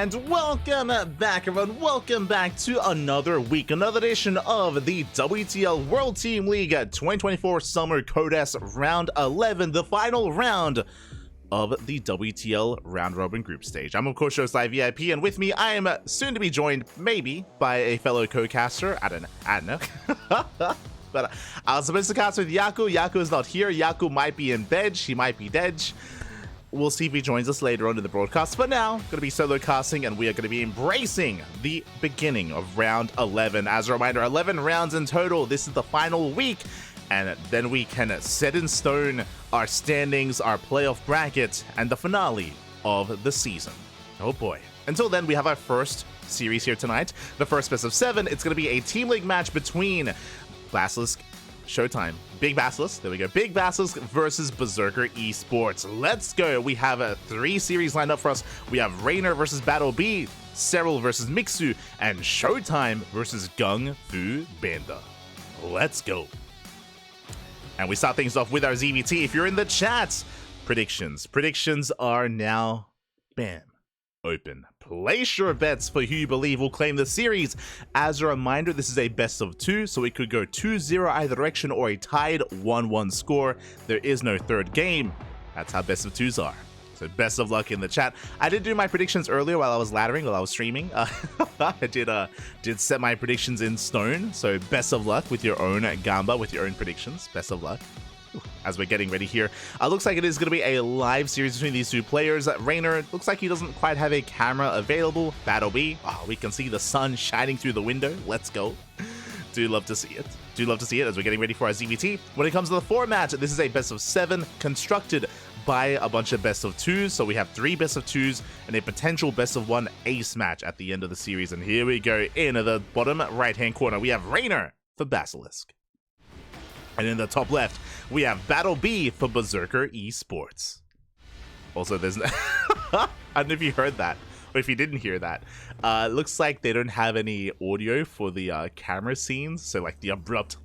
And welcome back, everyone. Welcome back to another week, another edition of the WTL World Team League 2024 Summer Codes Round 11, the final round of the WTL Round Robin Group Stage. I'm, of course, ShoWTimE VIP, and with me, I am soon to be joined, maybe, by a fellow co-caster. I don't know. But I was supposed to cast with Yaku. Yaku is not here. Yaku might be in bed. She might be dead. We'll see if he joins us later on in the broadcast. But now, going to be solo casting, and we are going to be embracing the beginning of round 11. As a reminder, 11 rounds in total. This is the final week, and then we can set in stone our standings, our playoff bracket, and the finale of the season. Oh boy. Until then, we have our first series here tonight. The first best of 7. It's going to be a Team League match between BASILISK, ShoWTimE, Big Basilisk, there we go, Big Basilisk versus Berserker eSports. Let's go. We have 3 series lined up for us. We have Reynor versus BattleB, Serral versus Mixu, and ShoWTimE versus GunGFuBanDa. Let's go. And we start things off with our ZVT. If you're in the chat, predictions are now, bam, open. Place your bets for who you believe will claim the series. As a reminder, this is a best of 2, so it could go 2-0 either direction or a tied 1-1 score. There is no third game. That's how best of 2s are. So best of luck in the chat. I did do my predictions earlier while I was laddering, while I was streaming. I did set my predictions in stone. So best of luck with your own Gamba, with your own predictions. Best of luck. As we're getting ready here, looks like it is going to be a live series between these two players. Reynor looks like he doesn't quite have a camera available. BattleB, we can see the sun shining through the window. Let's go. Do love to see it. Do love to see it as we're getting ready for our ZVT. When it comes to the format, this is a best of 7 constructed by a bunch of best of 2s. So we have 3 best of 2s and a potential best of 1 ace match at the end of the series. And here we go. In the bottom right hand corner, we have Reynor for BASILISK. And in the top left, we have BattleB for Berserker eSports. Also, there's no I don't know if you heard that, or if you didn't hear that. Looks like they don't have any audio for the camera scenes, so like the abrupt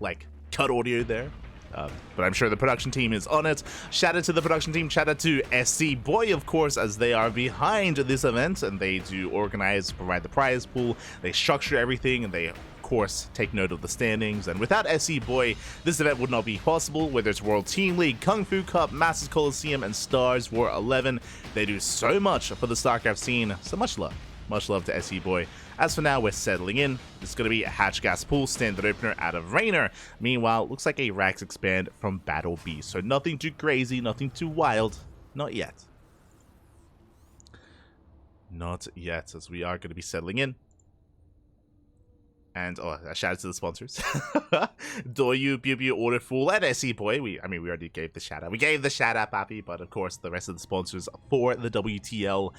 cut audio there. But I'm sure the production team is on it. Shout out to the production team. Shout out to SC2, of course, as they are behind this event, and they do organize, provide the prize pool. They structure everything, and they course take note of the standings. And without SC2, this event would not be possible. Whether it's World Team League, Kung Fu Cup, Masters Coliseum, and Stars War 11, they do so much for the StarCraft scene. So much love to SC2. As for now, we're settling in. It's going to be a Hatch Gas Pool standard opener out of Reynor. Meanwhile, looks like a Rax expand from BattleB. So nothing too crazy, nothing too wild. Not yet. Not yet, as we are going to be settling in. And a shout out to the sponsors. Doyu, Biu, Order Fool, and SC2. We already gave the shout out. We gave the shout out, Pappy, but of course the rest of the sponsors for the WTL.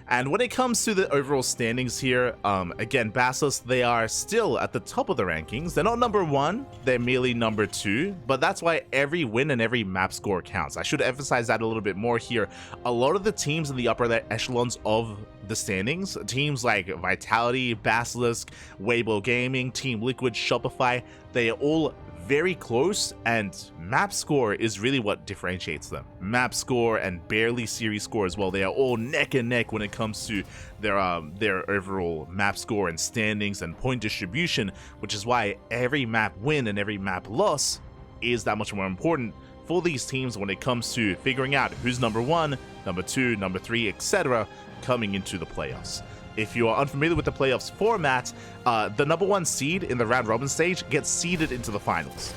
And when it comes to the overall standings here, again, BASILISK, they are still at the top of the rankings. They're not number 1, they're merely number 2, but that's why every win and every map score counts. I should emphasize that a little bit more here. A lot of the teams in the upper echelons of the standings, teams like Vitality, BASILISK, Weibo Gaming, Team Liquid, Shopify, they are all very close, and map score is really what differentiates them. Map score and barely series score as well. They are all neck and neck when it comes to their overall map score and standings and point distribution, which is why every map win and every map loss is that much more important for these teams when it comes to figuring out who's number 1, number 2, number 3, etc. coming into the playoffs. If you are unfamiliar with the playoffs format, the number 1 seed in the round robin stage gets seeded into the finals.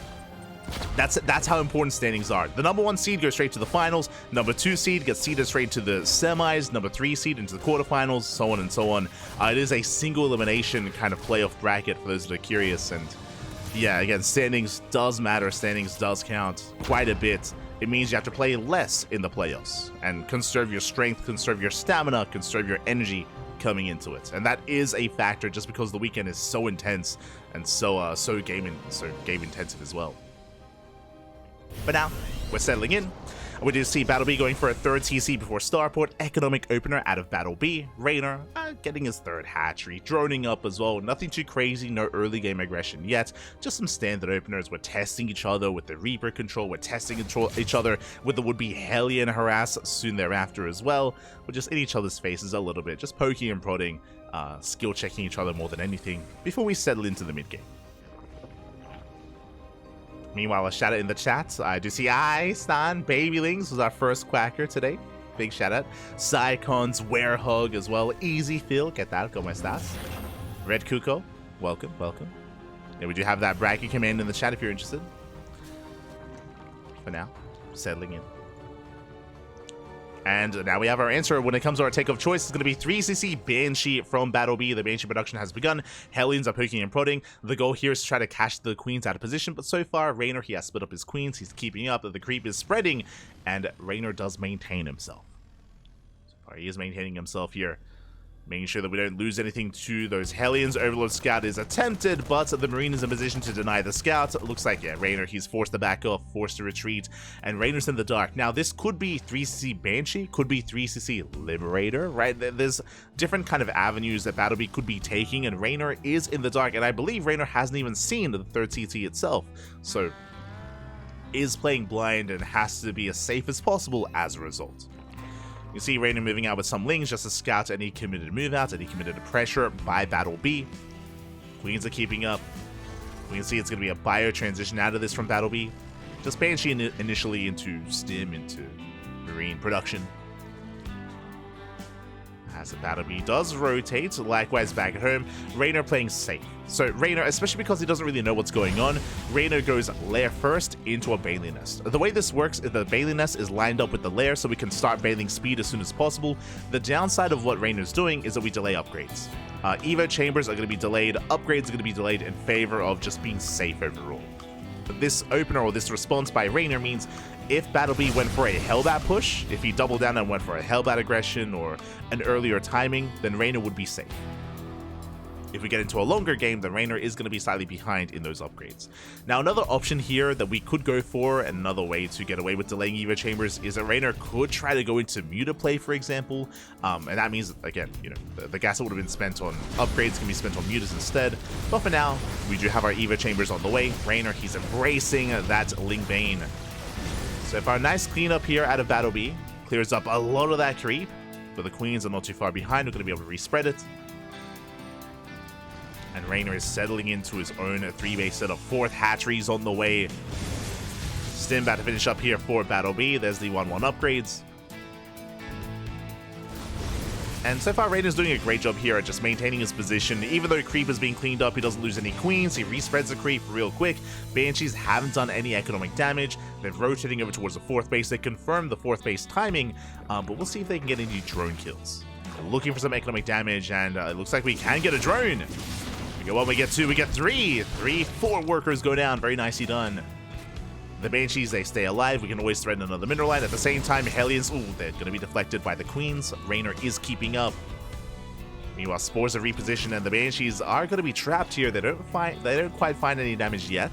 That's how important standings are. The number 1 seed goes straight to the finals. Number 2 seed gets seeded straight to the semis. Number 3 seed into the quarterfinals, so on and so on. It is a single elimination kind of playoff bracket for those that are curious. And yeah, again, standings does matter. Standings does count quite a bit. It means you have to play less in the playoffs and conserve your strength, conserve your stamina, conserve your energy coming into it. And that is a factor just because the weekend is so intense and so game intensive as well. But now we're settling in. We do see BattleB going for a third TC before Starport, economic opener out of BattleB. Reynor getting his third hatchery, droning up as well. Nothing too crazy, no early game aggression yet. Just some standard openers. We're testing each other with the Reaper control. We're testing each other with the would-be Hellion harass soon thereafter as well. We're just in each other's faces a little bit, just poking and prodding, skill checking each other more than anything before we settle into the mid game. Meanwhile, a shout out in the chat. I do see Stan Babylings was our first quacker today. Big shout out. Psycons, Werehug as well. Easy Phil, get that, go my stats. Red Kuko, welcome, welcome. Yeah, we do have that bracket command in the chat if you're interested. For now, settling in. And now we have our answer. When it comes to our take of choice, it's going to be 3cc Banshee from BattleB. The Banshee production has begun. Hellions are poking and prodding. The goal here is to try to catch the queens out of position, but so far, Reynor, he has split up his queens. He's keeping up. The creep is spreading, and Reynor does maintain himself. So far, he is maintaining himself here, making sure that we don't lose anything to those Hellions. Overlord Scout is attempted, but the Marine is in position to deny the Scout. It looks like, yeah, Reynor, he's forced to back off, forced to retreat, and Reynor's in the dark. Now, this could be 3cc Banshee, could be 3cc Liberator, right? There's different kind of avenues that BattleB could be taking, and Reynor is in the dark, and I believe Reynor hasn't even seen the third CT itself, so is playing blind and has to be as safe as possible as a result. You see Reynor moving out with some lings just to scout any committed move outs, any committed pressure by BattleB. Queens are keeping up. We can see it's going to be a bio transition out of this from BattleB. Just Banshee initially into Stim, into Marine production. As the BattleB does rotate, likewise back at home, Reynor playing safe. So Reynor, especially because he doesn't really know what's going on, Reynor goes lair first into a Bailey nest. The way this works is the Bailey nest is lined up with the lair so we can start bailing speed as soon as possible. The downside of what Reynor's doing is that we delay upgrades. Evo chambers are going to be delayed, upgrades are going to be delayed in favor of just being safe overall. But this opener or this response by Reynor means if BattleB went for a Hellbat push, if he doubled down and went for a Hellbat aggression or an earlier timing, then Reynor would be safe. If we get into a longer game, then Reynor is going to be slightly behind in those upgrades. Now, another option here that we could go for, and another way to get away with delaying Evo chambers, is that Reynor could try to go into Mutaplay, for example, and that means, again, you know, the gas that would have been spent on upgrades can be spent on Mutas instead. But for now, we do have our Evo chambers on the way. Reynor, he's embracing that Ling Bane. So if our nice cleanup here out of BattleB clears up a lot of that creep, but the queens are not too far behind, we're going to be able to respread it. And Reynor is settling into his own 3-base set of 4th hatcheries on the way. Stim about to finish up here for BattleB. There's the 1-1 upgrades. And so far, Reynor's doing a great job here at just maintaining his position. Even though creep is being cleaned up, he doesn't lose any queens. He respreads the creep real quick. Banshees haven't done any economic damage. They're rotating over towards the 4th base. They confirmed the 4th base timing, but we'll see if they can get any drone kills. They're looking for some economic damage, and it looks like we can get a drone. We get 1, we get 2, we get 3. 4 workers go down. Very nicely done. The Banshees, they stay alive. We can always threaten another mineral line. At the same time, Hellions, ooh, they're going to be deflected by the Queens. Reynor is keeping up. Meanwhile, Spores are repositioned, and the Banshees are going to be trapped here. They don't quite find any damage yet.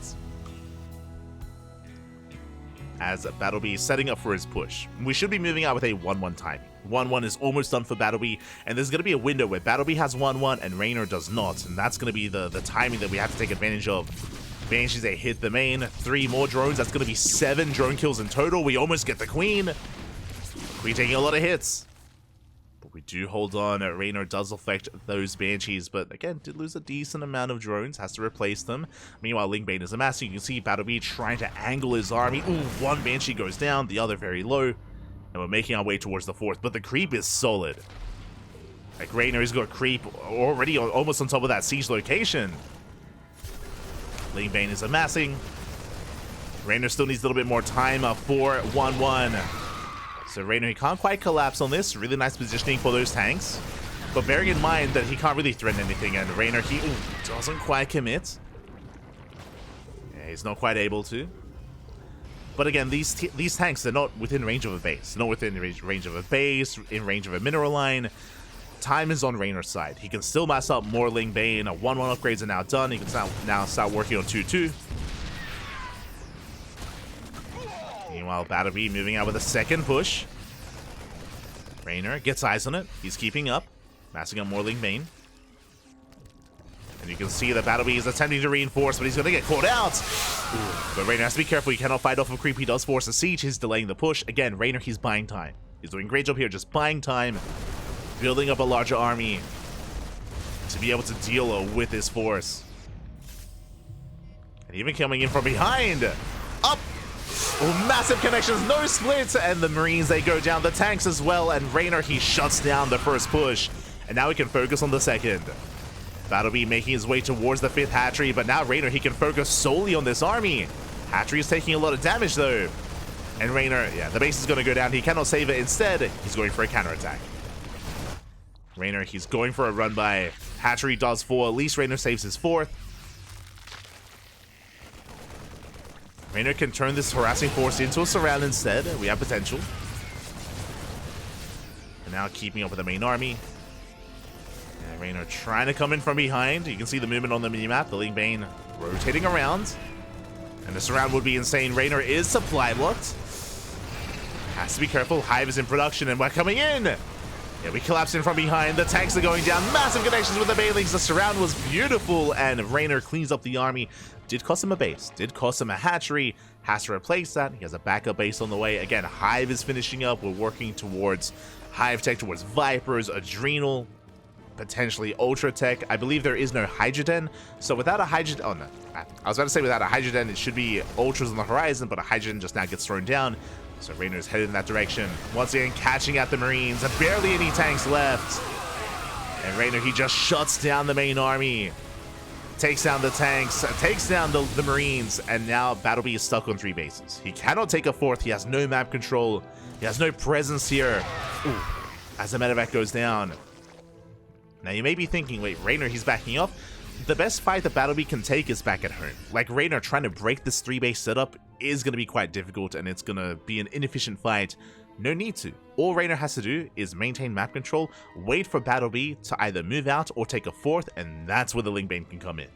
As BattleB is setting up for his push. We should be moving out with a 1-1 timing. 1-1 is almost done for BattleB, and there's going to be a window where BattleB has 1-1 and Reynor does not, and that's going to be the timing that we have to take advantage of. Banshees, they hit the main. 3 more drones. That's going to be 7 drone kills in total. We almost get the Queen. Queen taking a lot of hits. But we do hold on. Reynor does affect those Banshees, but again, did lose a decent amount of drones. Has to replace them. Meanwhile, Lingbane is amassing. You can see BattleB trying to angle his army. Ooh, 1 Banshee goes down, the other very low. And we're making our way towards the 4th, but the creep is solid. Like, Reynor has got creep already almost on top of that siege location. Lingbane is amassing. Reynor still needs a little bit more time for 1-1. So Reynor, he can't quite collapse on this. Really nice positioning for those tanks. But bearing in mind that he can't really threaten anything, and Reynor, he doesn't quite commit. Yeah, he's not quite able to. But again, these tanks, they're not within range of a base. Not within range of a base, in range of a mineral line. Time is on Reynor's side. He can still mass up more Lingbane. 1-1 upgrades are now done. He can now start working on 2-2. Meanwhile, BattleB moving out with a second push. Reynor gets eyes on it. He's keeping up. Massing up more link main. And you can see that BattleB is attempting to reinforce, but he's going to get caught out. Ooh. But Reynor has to be careful. He cannot fight off a creep. He does force a siege. He's delaying the push. Again, Reynor, he's buying time. He's doing a great job here, just buying time, building up a larger army to be able to deal with this force. And even coming in from behind. Up! Oh, massive connections, no splits, and the Marines, they go down. The tanks as well, and Reynor, he shuts down the first push. And now he can focus on the second. BattleB making his way towards the 5th hatchery, but now Reynor, he can focus solely on this army. Hatchery is taking a lot of damage, though. And Reynor, yeah, the base is going to go down. He cannot save it. Instead, he's going for a counterattack. Reynor, he's going for a run by. Hatchery does 4. At least Reynor saves his 4th. Reynor can turn this harassing force into a Serral instead. We have potential. And now keeping up with the main army. And Reynor trying to come in from behind. You can see the movement on the minimap. The Link Bane rotating around. And the surround would be insane. Reynor is supply blocked. Has to be careful. Hive is in production and we're coming in. Yeah, we collapse in from behind. The tanks are going down. Massive connections with the Banelings. The surround was beautiful, and Reynor cleans up the army. Did cost him a base. Did cost him a hatchery. Has to replace that. He has a backup base on the way. Again, Hive is finishing up. We're working towards Hive Tech, towards Vipers, Adrenal, potentially Ultra Tech. I believe there is no Hydroden. So without a Hydroden... Oh, no. I was about to say without a Hydroden, it should be Ultras on the horizon, but a Hydroden just now gets thrown down. So Reynor is headed in that direction. Once again, catching at the Marines. Barely any tanks left. And Reynor, he just shuts down the main army. Takes down the tanks. Takes down the Marines. And now BattleB is stuck on 3 bases. He cannot take a 4th. He has no map control. He has no presence here. Ooh, as the medevac goes down. Now you may be thinking, wait, Reynor, he's backing up. The best fight that BattleB can take is back at home. Like, Reynor trying to break this 3-base setup is going to be quite difficult, and it's going to be an inefficient fight. No need to. All Reynor has to do is maintain map control, wait for BattleB to either move out or take a 4th, and that's where the Link Bane can come in.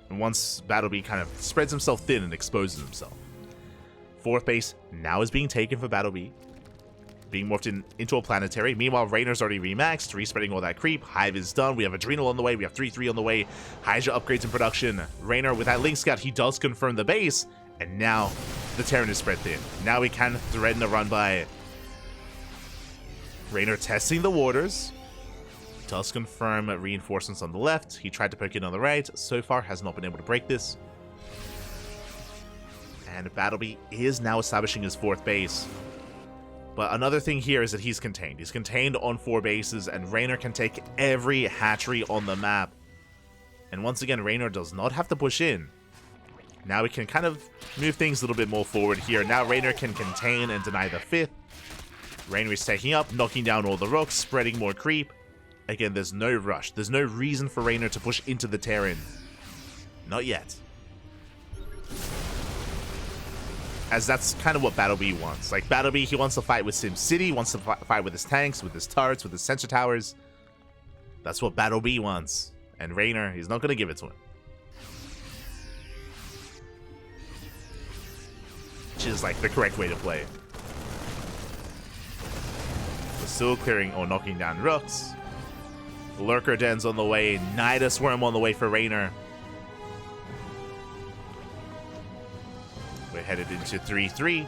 And once BattleB kind of spreads himself thin and exposes himself. 4th base now is being taken for BattleB. Being morphed into a planetary. Meanwhile, Reynor's already remaxed, respreading all that creep. Hive is done. We have Adrenal on the way. We have 3-3 on the way. Hydra upgrades in production. Reynor, with that Link Scout, he does confirm the base. And now, the Terran is spread thin. Now we can threaten a run by. Reynor testing the waters. Does confirm reinforcements on the left. He tried to poke in on the right. So far, has not been able to break this. And BattleB is now establishing his 4th base. But another thing here is that he's contained. He's contained on 4 bases, and Reynor can take every hatchery on the map. And once again, Reynor does not have to push in. Now we can kind of move things a little bit more forward here. Now Reynor can contain and deny the 5th. Reynor is taking up, knocking down all the rocks, spreading more creep. Again, there's no rush. There's no reason for Reynor to push into the Terran. Not yet. As that's kind of what BattleB wants. Like, BattleB, he wants to fight with SimCity, wants to fight with his tanks, with his turrets, with his sensor towers. That's what BattleB wants. And Reynor, he's not going to give it to him. Which is, like, the correct way to play. We're still clearing or knocking down rooks. Lurker Den's on the way. Nidus Worm on the way for Reynor. We're headed into 3-3.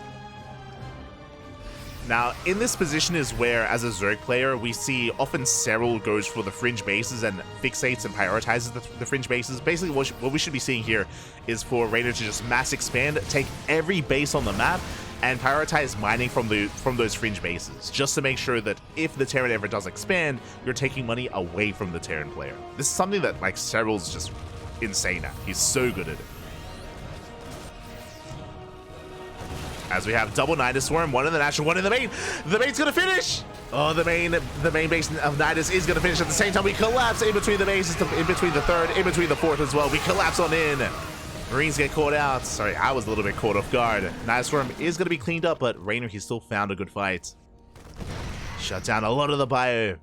Now, in this position is where, as a Zerg player, we see often Serral goes for the fringe bases and fixates and prioritizes the fringe bases. Basically, what we should be seeing here is for Reynor to just mass expand, take every base on the map, and prioritize mining from those fringe bases, just to make sure that if the Terran ever does expand, you're taking money away from the Terran player. This is something that, like, Serral's just insane at. He's so good at it. As we have double Nidus Worm, one in the natural, one in the main. The main's gonna finish! Oh, the main base of Nidus is gonna finish at the same time. We collapse in between the bases, in between the 3rd, in between the 4th as well. We collapse on in. Marines get caught out. Sorry, I was a little bit caught off guard. Nidus Worm is gonna be cleaned up, but Reynor, he still found a good fight. Shut down a lot of the bio.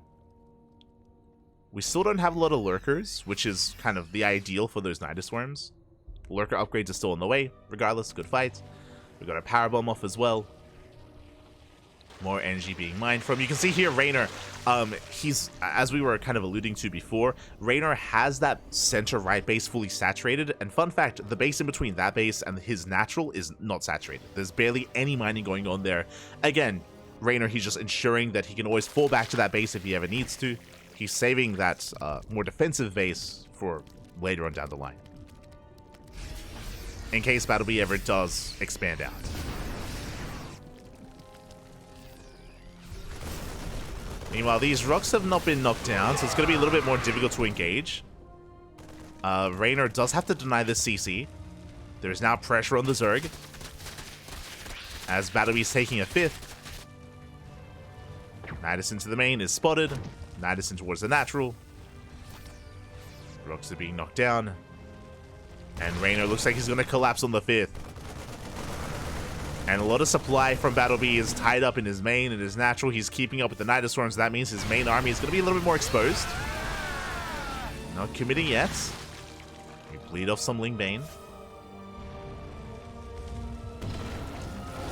We still don't have a lot of lurkers, which is kind of the ideal for those Nidus Worms. Lurker upgrades are still on the way. Regardless, good fight. We got a power bomb off as well. More energy being mined from. You can see here Reynor, he's, as we were kind of alluding to before, Reynor has that center right base fully saturated, and fun fact, the base in between that base and his natural is not saturated. There's barely any mining going on there. Again, Reynor, he's just ensuring that he can always fall back to that base if he ever needs to. He's saving that more defensive base for later on down the line, in case BattleB ever does expand out. Meanwhile, these rocks have not been knocked down, so it's going to be a little bit more difficult to engage. Reynor does have to deny this CC. There's now pressure on the Zerg, as BattleB is taking a 5th. Madison to the main is spotted. Madison towards the natural. Rocks are being knocked down. And Reynor looks like he's going to collapse on the 5th. And a lot of supply from BattleB is tied up in his main and his natural. He's keeping up with the Nidoswarms. That means his main army is going to be a little bit more exposed. Not committing yet. We bleed off some Lingbane.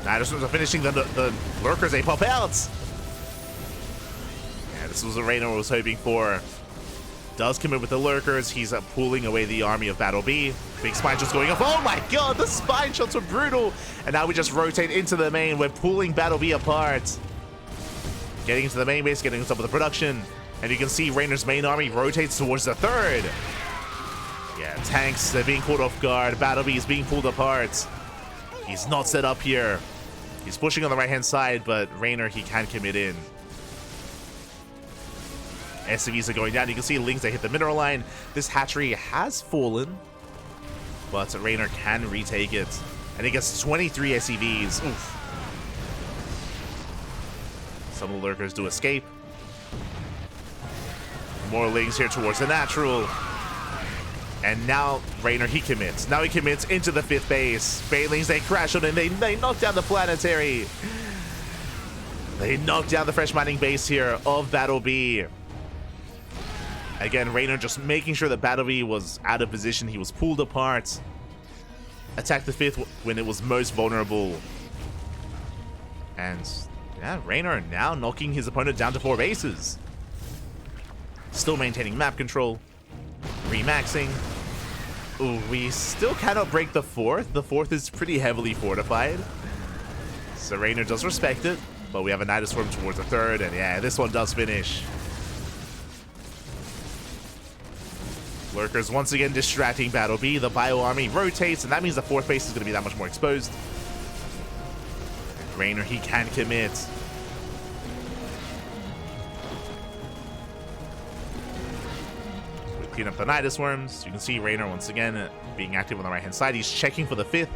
Nidoswarms are finishing the lurkers. They pop out. Yeah, this was what Reynor was hoping for. Does commit with the lurkers. He's pulling away the army of BattleB. Big spine shots going off. Oh my god, the spine shots were brutal. And now we just rotate into the main. We're pulling BattleB apart. Getting into the main base, getting on top of the production. And you can see Reynor's main army rotates towards the 3rd. Yeah, tanks, they're being caught off guard. BattleB is being pulled apart. He's not set up here. He's pushing on the right-hand side, but Reynor, he can commit in. SCVs are going down. You can see Lings, they hit the mineral line. This hatchery has fallen, but Reynor can retake it. And he gets 23 SCVs. Oof. Some of the lurkers do escape. More Lings here towards the natural. And now Reynor, he commits. Now he commits into the 5th base. Banelings, they crash on and they knock down the planetary. They knock down the fresh mining base here of BattleB. Again, Reynor just making sure that BattleB was out of position. He was pulled apart. Attacked the 5th when it was most vulnerable. And yeah, Reynor now knocking his opponent down to 4 bases. Still maintaining map control. Remaxing. Ooh, we still cannot break the 4th. The 4th is pretty heavily fortified. So Reynor does respect it. But we have a Nidoswarm towards the 3rd. And yeah, this one does finish. Lurkers once again distracting BattleB. The Bio Army rotates, and that means the 4th base is going to be that much more exposed. Reynor, he can commit. We clean up the Nidoswarms. You can see Reynor once again being active on the right-hand side. He's checking for the 5th.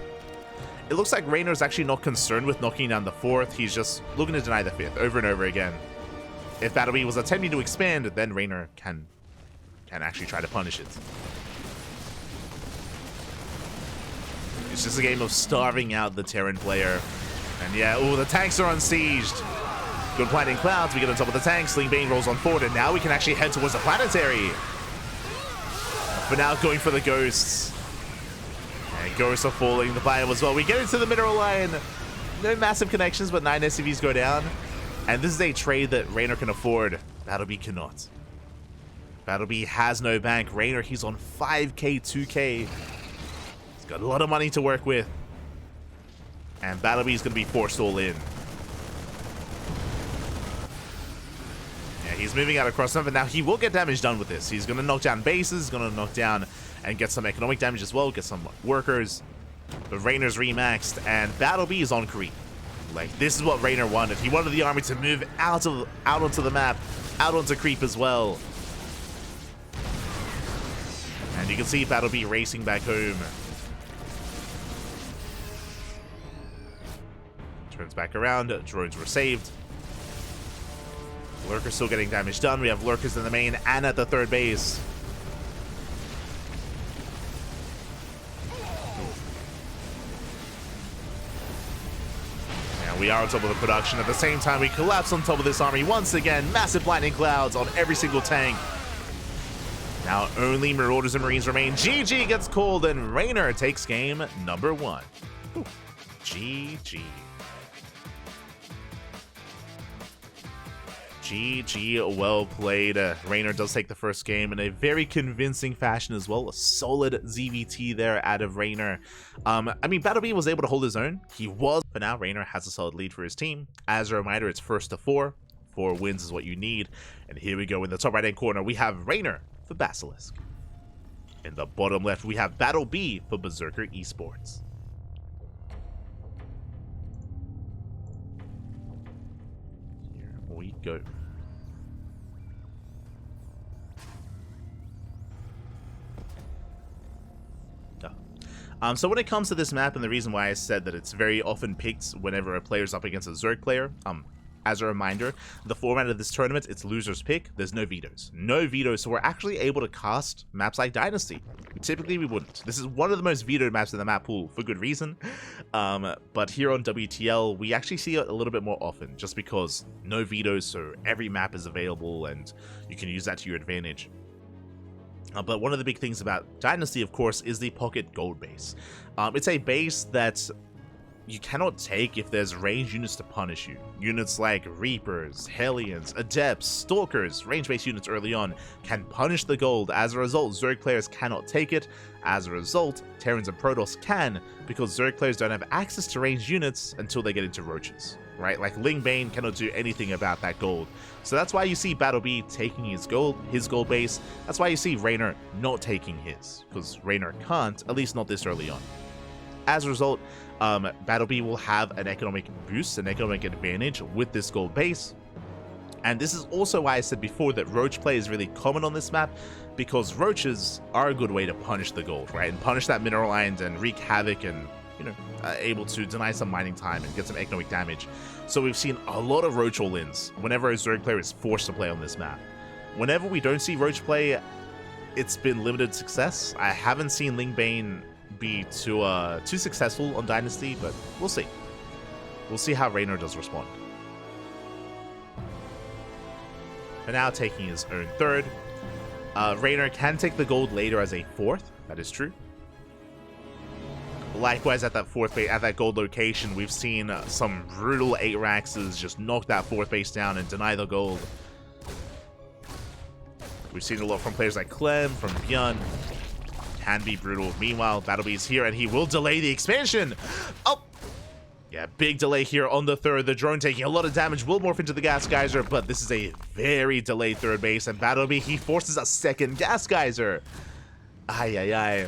It looks like Reynor is actually not concerned with knocking down the 4th. He's just looking to deny the 5th over and over again. If BattleB was attempting to expand, then Reynor can actually try to punish it. It's just a game of starving out the Terran player. And yeah, oh, the tanks are unsieged. Good planting clouds. We get on top of the tanks. Lingbane rolls on forward, and now we can actually head towards the planetary. For now, going for the ghosts. And ghosts are falling. The bio as well. We get into the mineral line. No massive connections, but 9 SCVs go down. And this is a trade that Reynor can afford. BattleB cannot. BattleB has no bank. Reynor, he's on 5k, 2k. He's got a lot of money to work with. And BattleB is going to be forced all in. Yeah, he's moving out across them, but now he will get damage done with this. He's going to knock down bases, going to knock down and get some economic damage as well, get some workers. But Reynor's remaxed, and BattleB is on creep. Like, this is what Reynor wanted. He wanted the army to move out onto the map, out onto creep as well. And you can see BattleB racing back home. Turns back around. Drones were saved. Lurkers still getting damage done. We have lurkers in the main and at the 3rd base. And we are on top of the production. At the same time, we collapse on top of this army once again. Massive lightning clouds on every single tank. Now only Marauders and Marines remain. GG gets called, and Reynor takes game number 1. Ooh. GG. GG, well played. Reynor does take the first game in a very convincing fashion as well. A solid ZVT there out of Reynor. I mean, BattleB was able to hold his own. He was. For now, Reynor has a solid lead for his team. As a reminder, it's first to 4. 4 wins is what you need. And here we go. In the top right-hand corner, we have Reynor for BASILISK. In the bottom left, we have BattleB for Berserker eSports. Here we go. So when it comes to this map, and the reason why I said that it's very often picked whenever a player's up against a Zerg player, as a reminder, the format of this tournament, it's loser's pick. There's no vetoes. No vetoes, so we're actually able to cast maps like Dynasty. Typically, we wouldn't. This is one of the most vetoed maps in the map pool, for good reason. But here on WTL, we actually see it a little bit more often, just because no vetoes, so every map is available, and you can use that to your advantage. But one of the big things about Dynasty, of course, is the pocket gold base. It's a base that you cannot take if there's range units to punish you. Units like Reapers, Hellions, Adepts, Stalkers, range-based units early on can punish the gold. As a result, Zerg players cannot take it. As a result, Terrans and Protoss can, because Zerg players don't have access to ranged units until they get into Roaches. Right, like Lingbane cannot do anything about that gold. So that's why you see BattleB taking his gold base. That's why you see Reynor not taking his, because Reynor can't, at least not this early on. As a result, BattleB will have an economic boost, an economic advantage with this gold base. And this is also why I said before that Roach play is really common on this map, because Roaches are a good way to punish the gold, right? And punish that mineral land and wreak havoc and, you know, able to deny some mining time and get some economic damage. So we've seen a lot of Roach all-ins whenever a Zerg player is forced to play on this map. Whenever we don't see Roach play, it's been limited success. I haven't seen Lingbane be too successful on Dynasty, but we'll see. We'll see how Reynor does respond. For now, taking his own third. Reynor can take the gold later as a fourth. That is true. Likewise, at that fourth base, at that gold location, we've seen some brutal 8-Raxes just knock that fourth base down and deny the gold. We've seen a lot from players like Clem, from Bjorn. Can be brutal. Meanwhile, BattleB's here, and he will delay the expansion. Oh! Yeah, big delay here on the third. The drone taking a lot of damage, will morph into the Gas Geyser, but this is a very delayed third base, and BattleB, he forces a second Gas Geyser. Ay, ay, ay.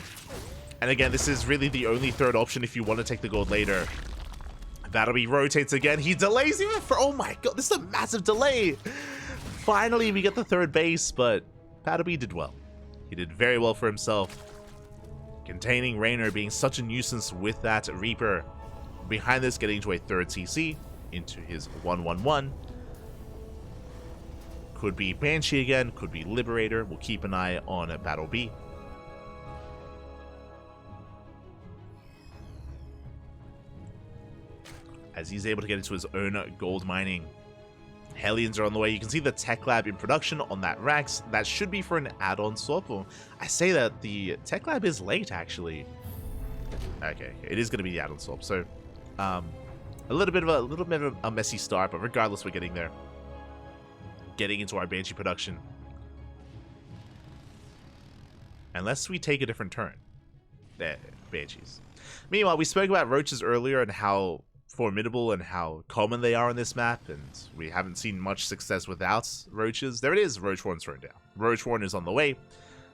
And again, this is really the only third option if you want to take the gold later. BattleB rotates again. He delays even for... Oh my god, this is a massive delay. Finally, we get the third base, but BattleB did well. He did very well for himself. Containing Reynor being such a nuisance with that Reaper. Behind this, getting into a third CC, into his 1-1-1. Could be Banshee again, could be Liberator. We'll keep an eye on BattleB. As he's able to get into his own gold mining. Hellions are on the way. You can see the Tech Lab in production on that Rax. That should be for an add-on swap. Well, I say that the Tech Lab is late, actually. Okay, it is going to be the add-on swap. So, a little bit of a messy start, but regardless, we're getting there. Getting into our Banshee production. Unless we take a different turn. There, Banshees. Meanwhile, we spoke about Roaches earlier and how formidable and how common they are on this map, and we haven't seen much success without Roaches. There it is, Roach Warren's thrown down. Roach Warren is on the way,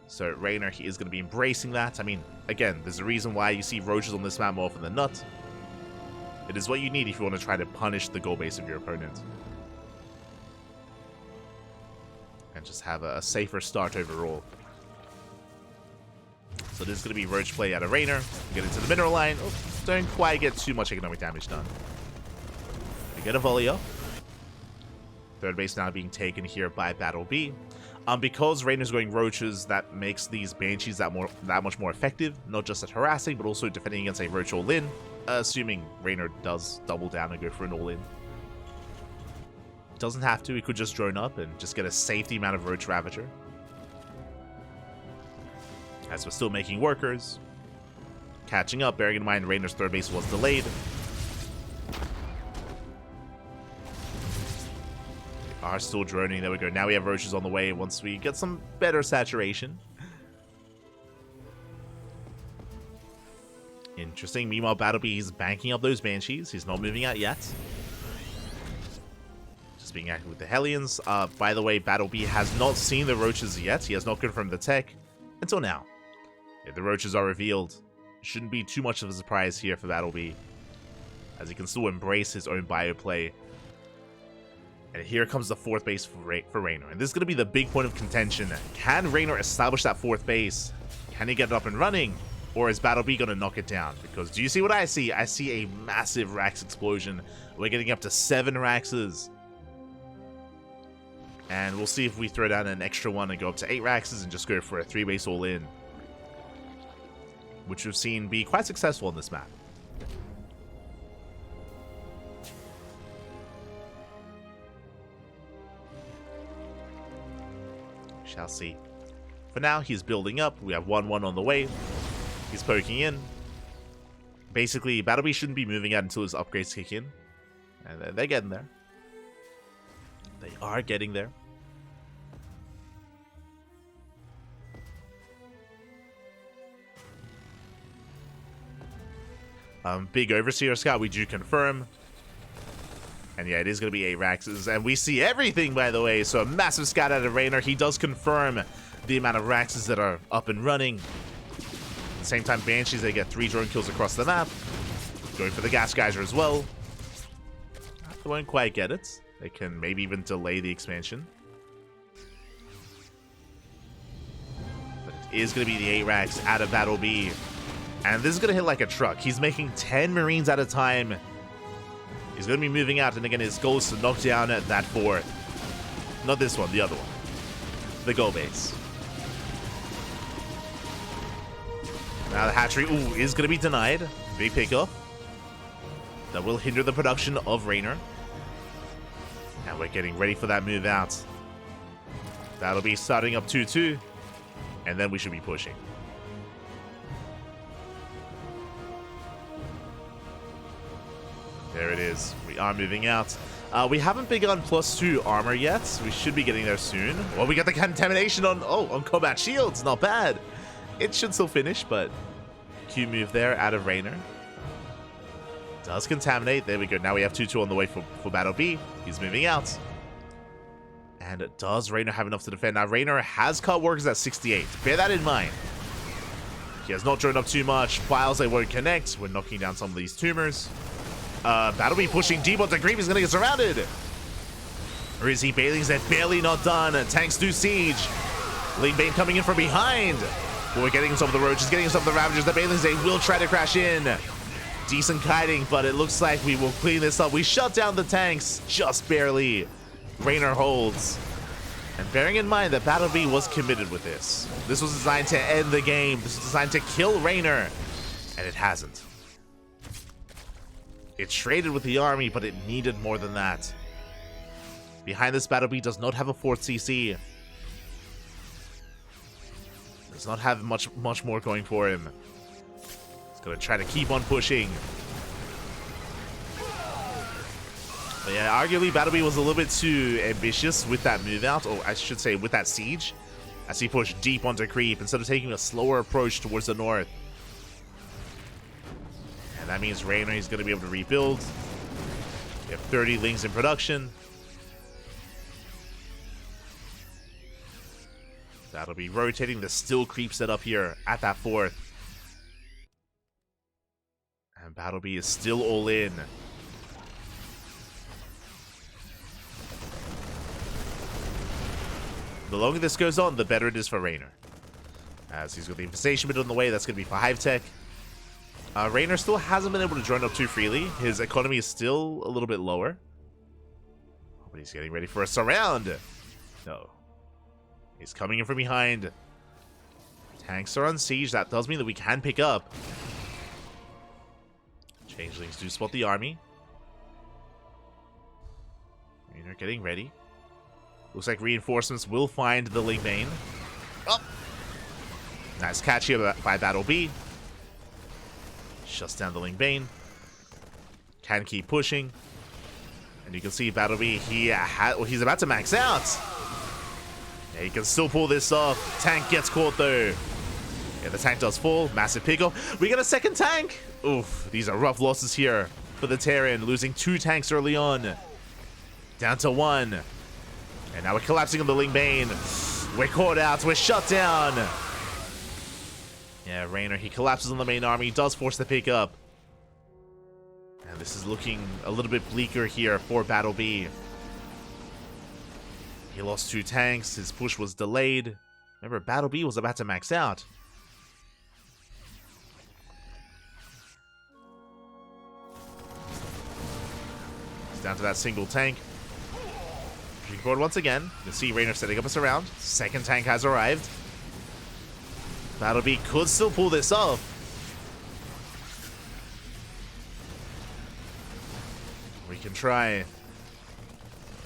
so Reynor, he is going to be embracing that. I mean, again, there's a reason why you see Roaches on this map more often than not. It is what you need if you want to try to punish the goal base of your opponent. And just have a safer start overall. So this is going to be Roach play out of Reynor. Get into the mineral line. Oh, don't quite get too much economic damage done. We get a volley up. Third base now being taken here by BattleB. Because Reynor's going Roaches, that makes these Banshees that much more effective. Not just at harassing, but also defending against a Roach all-in. Assuming Reynor does double down and go for an all-in. Doesn't have to. He could just drone up and just get a safety amount of Roach Ravager. As we're still making workers. Catching up, bearing in mind Reynor's third base was delayed. are still droning. There we go. Now we have roaches on the way once we get some better saturation. Interesting. Meanwhile, BattleB is banking up those Banshees. He's not moving out yet. Just being active with the Hellions. By the way, BattleB has not seen the roaches yet. He has not confirmed the tech until now. If the roaches are revealed, it shouldn't be too much of a surprise here for BattleB, as he can still embrace his own bio play. And here comes the fourth base for Reynor. And this is going to be the big point of contention. Can Reynor establish that fourth base? Can he get it up and running? Or is BattleB going to knock it down? Because do you see what I see? I see a massive Rax explosion. We're getting up to 7 Raxes. And we'll see if we throw down an extra one and go up to 8 Raxes and just go for a 3-base all-in, which we've seen be quite successful on this map. Shall see. For now, he's building up. We have 1-1 on the way. He's poking in. Basically, BattleB shouldn't be moving out until his upgrades kick in. And they're getting there. They are getting there. Big Overseer Scout, we do confirm. And yeah, it is going to be 8 Raxes. And we see everything, by the way. So a massive scout out of Reynor. He does confirm the amount of Raxes that are up and running. At the same time, Banshees, they get 3 drone kills across the map. Going for the Gas Geyser as well. They won't quite get it. They can maybe even delay the expansion. But it is going to be the 8 Rax out of BattleB. And this is going to hit like a truck. He's making 10 Marines at a time. He's going to be moving out, and again, his goal is to knock down that 4th. Not this one, the other one. The goal base. Now the hatchery, is going to be denied. Big pickup. That will hinder the production of Reynor. And we're getting ready for that move out. That'll be starting up 2-2. And then we should be pushing. There it is. We are moving out. We haven't begun +2 armor yet. We should be getting there soon. Well, we got the contamination on combat shields. Not bad. It should still finish, but Q move there out of Reynor. Does contaminate. There we go. Now we have 2-2 on the way for BattleB. He's moving out. And does Reynor have enough to defend? Now, Reynor has cut workers at 68. Bear that in mind. He has not drawn up too much. Files, they won't connect. We're knocking down some of these tumors. BattleB pushing deep onto creep. He's going to get surrounded. Or is he? Bailings are barely not done. Tanks do siege. Link Bane coming in from behind. But we're getting some of the roaches, getting some of the Ravagers. The Bailings, they will try to crash in. Decent kiting, but it looks like we will clean this up. We shut down the tanks just barely. Reynor holds. And bearing in mind that BattleB was committed with this. This was designed to end the game. This was designed to kill Reynor. And it hasn't. It traded with the army, but it needed more than that. Behind this, BattleB does not have a 4th CC. Does not have much more going for him. He's going to try to keep on pushing. But yeah, arguably BattleB was a little bit too ambitious with that move out, or I should say with that siege, as he pushed deep onto creep instead of taking a slower approach towards the north. And that means Reynor is going to be able to rebuild. We have 30 Lings in production. That'll be rotating the still creep set up here at that 4th. And BattleB is still all in. The longer this goes on, the better it is for Reynor. As he's got the infestation bit on the way, that's going to be for Hive Tech. Reynor still hasn't been able to drone up too freely. His economy is still a little bit lower. But he's getting ready for a surround. No. He's coming in from behind. Tanks are on siege. That does mean that we can pick up. Changelings do spot the army. Reynor getting ready. Looks like reinforcements will find the Link Bane. Oh! Nice catch here by BattleB. Shuts down the Link Bane. Can keep pushing. And you can see BattleB, he's about to max out. Yeah, he can still pull this off. Tank gets caught though. Yeah, the tank does fall. Massive pickoff. We get a second tank. Oof, these are rough losses here for the Terran, losing 2 tanks early on. Down to 1. And now we're collapsing on the Ling Bane. We're caught out. We're shut down. Yeah, Reynor, he collapses on the main army. He does force the pickup. And this is looking a little bit bleaker here for BattleB. He lost 2 tanks. His push was delayed. Remember, BattleB was about to max out. He's down to that single tank. Pushing forward once again. You can see Reynor setting up a surround. Second tank has arrived. BattleB could still pull this off. We can try.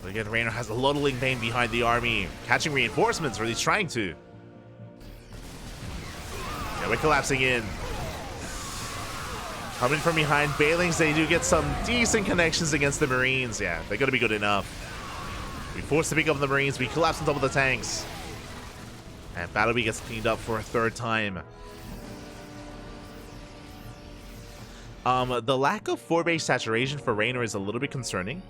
But again, Reynor has a lot of Ling Bane behind the army. Catching reinforcements, or at least trying to. Yeah, we're collapsing in. Coming from behind, Bailings, they do get some decent connections against the Marines. Yeah, they're going to be good enough. We force to pick up the Marines. We collapse on top of the tanks. And BattleB gets cleaned up for a 3rd time. The lack of 4-base saturation for Reynor is a little bit concerning.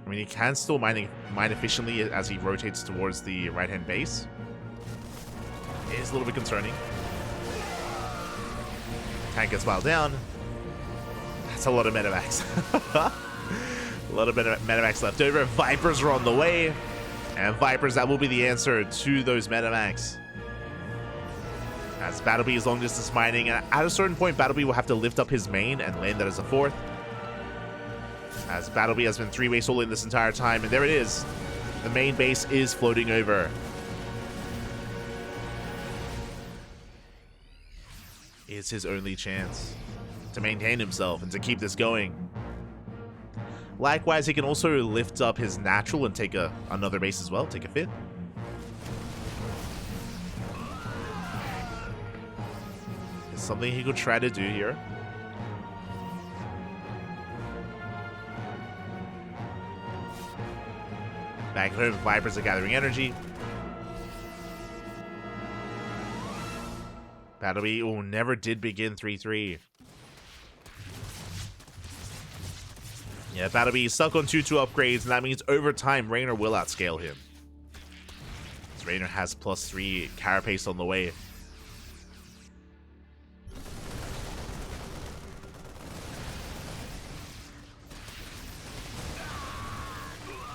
I mean, he can still mine efficiently as he rotates towards the right-hand base. It is a little bit concerning. Tank gets piled down. That's a lot of medevacs. A lot of medevacs left over. Vipers are on the way. And Vipers, that will be the answer to those medevacs. As BattleB is long distance mining, and at a certain point, BattleB will have to lift up his main and land that as a 4th. As BattleB has been 3-base all in this entire time, and there it is. The main base is floating over. It's his only chance to maintain himself and to keep this going. Likewise, he can also lift up his natural and take another base as well, take a 5th. It's something he could try to do here. Back at home, Vipers are gathering energy. BattleB, never did begin 3-3. Yeah, BattleB is stuck on 2-2 upgrades, and that means over time, Reynor will outscale him. As Reynor has +3 carapace on the way.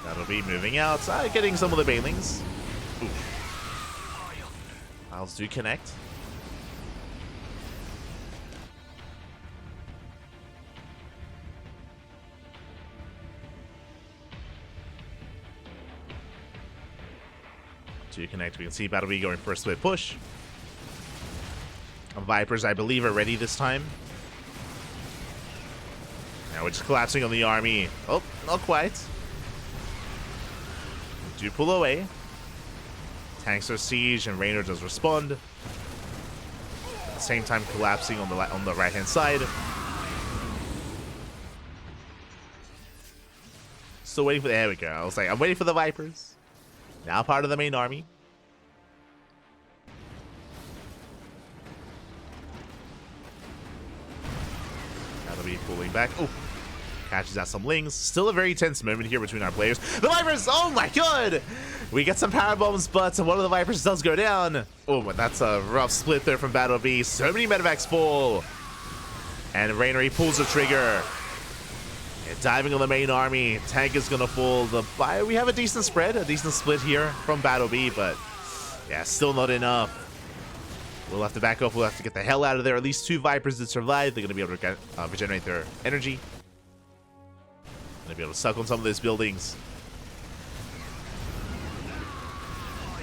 BattleB moving out, getting some of the Banelings. Piles do connect. To connect, we can see BattleB going for a split push. Vipers, I believe, are ready this time. Now we're just collapsing on the army. Oh, not quite. We do pull away. Tanks are siege, and Reynor does respond. At the same time, collapsing on the right-hand side. Still waiting for there we go. I was like, I'm waiting for the Vipers. Now part of the main army. That'll be pulling back. Oh, catches out some Lings. Still a very tense moment here between our players. The Vipers, oh my god! We get some power bombs, but one of the Vipers does go down. Oh, but that's a rough split there from BattleB. So many medevacs fall. And Reynor, he pulls the trigger. Yeah, diving on the main army. Tank is gonna fall. We have a decent spread, a decent split here from BattleB, but yeah, still not enough. We'll have to back off. We'll have to get the hell out of there. At least 2 Vipers did survive. They're gonna be able to regenerate their energy. Gonna be able to suck on some of those buildings.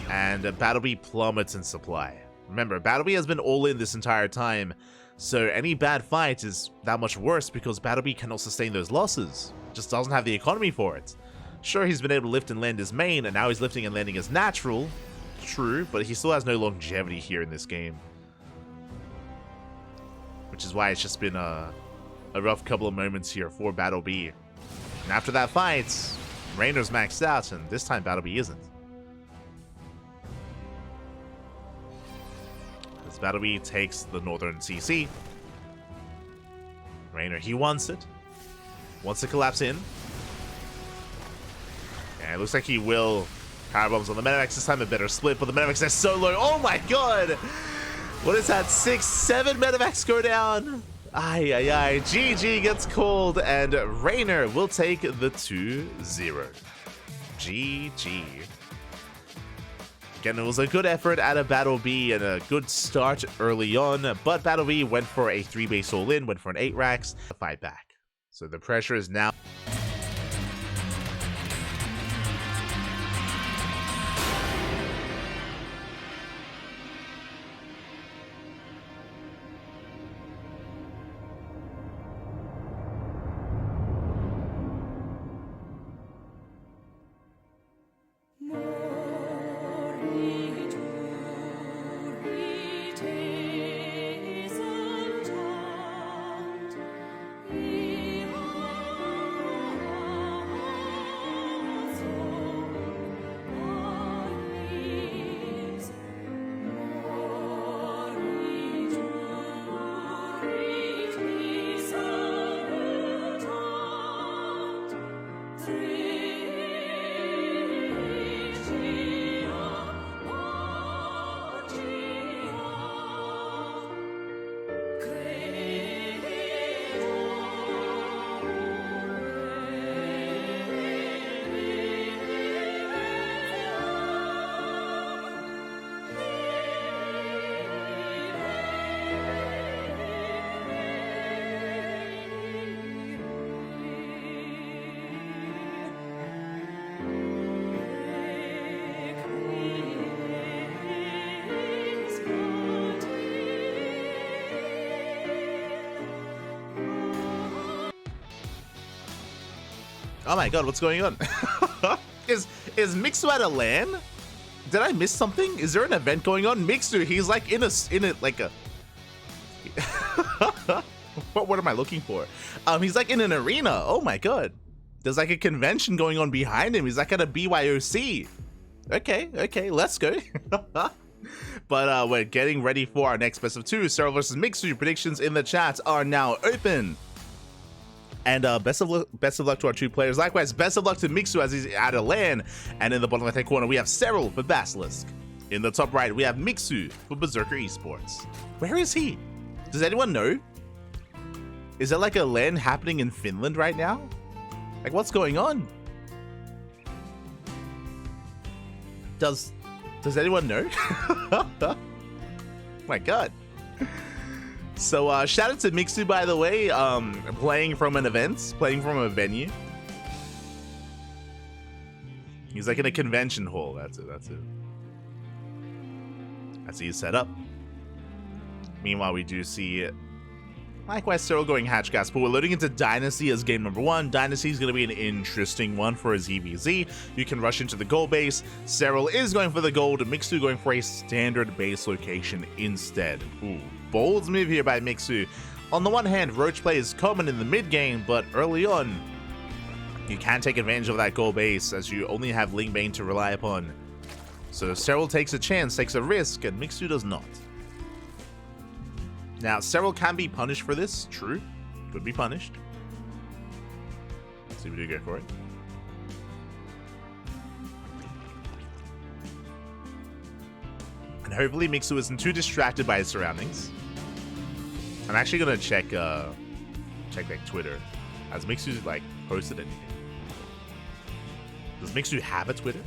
And BattleB plummets in supply. Remember, BattleB has been all in this entire time. So any bad fight is that much worse because BattleB cannot sustain those losses. Just doesn't have the economy for it. Sure, he's been able to lift and land his main, and now he's lifting and landing his natural. True, but he still has no longevity here in this game. Which is why it's just been a rough couple of moments here for BattleB. And after that fight, Reynor's maxed out, and this time BattleB isn't. As BattleB takes the Northern CC. Reynor, he wants it. Wants to collapse in. And it looks like he will power bombs on the Medivacs this time, a better split, but the Medivacs are so low. Oh my god! What is that? 6, 7 Medivacs go down. Ay, ay, ay. GG gets called, and Reynor will take the 2-0. GG. Again, it was a good effort out of BattleB and a good start early on, but BattleB went for a 3-base all-in, went for an 8 racks, to fight back. So the pressure is now... Oh my god, what's going on? Is Mixu at a LAN? Did I miss something? Is there an event going on? Mixu, he's like in a like a what word am I looking for? He's like in an arena. Oh my god. There's like a convention going on behind him. He's like at a BYOC. Okay, let's go. But we're getting ready for our next best of 2. Serral versus Mixu. Predictions in the chat are now open. And best of luck to our 2 players. Likewise, best of luck to Mixu as he's at a LAN. And in the bottom left-hand corner, we have Serral for BASILISK. In the top right, we have Mixu for Berserker eSports. Where is he? Does anyone know? Is there like a LAN happening in Finland right now? Like, what's going on? Does anyone know? Oh my god. So shout out to Mixu, by the way, playing from an event, playing from a venue. He's like in a convention hall. That's it. That's his setup. Meanwhile, we do see likewise Serral going hatch gas, but we're loading into Dynasty as game number 1. Dynasty is going to be an interesting one for his EVZ. You can rush into the gold base. Serral is going for the gold, Mixu going for a standard base location instead. Ooh, bold move here by Mixu. On the one hand, roach play is common in the mid game, but early on, you can take advantage of that gold base as you only have Lingbane to rely upon. So Serral takes a chance, takes a risk, and Mixu does not. Now, Serral can be punished for this, true. Could be punished. Let's see if we do go for it. And hopefully Mixu isn't too distracted by his surroundings. I'm actually gonna check like Twitter. Has Mixu like posted anything? Does Mixu have a Twitter?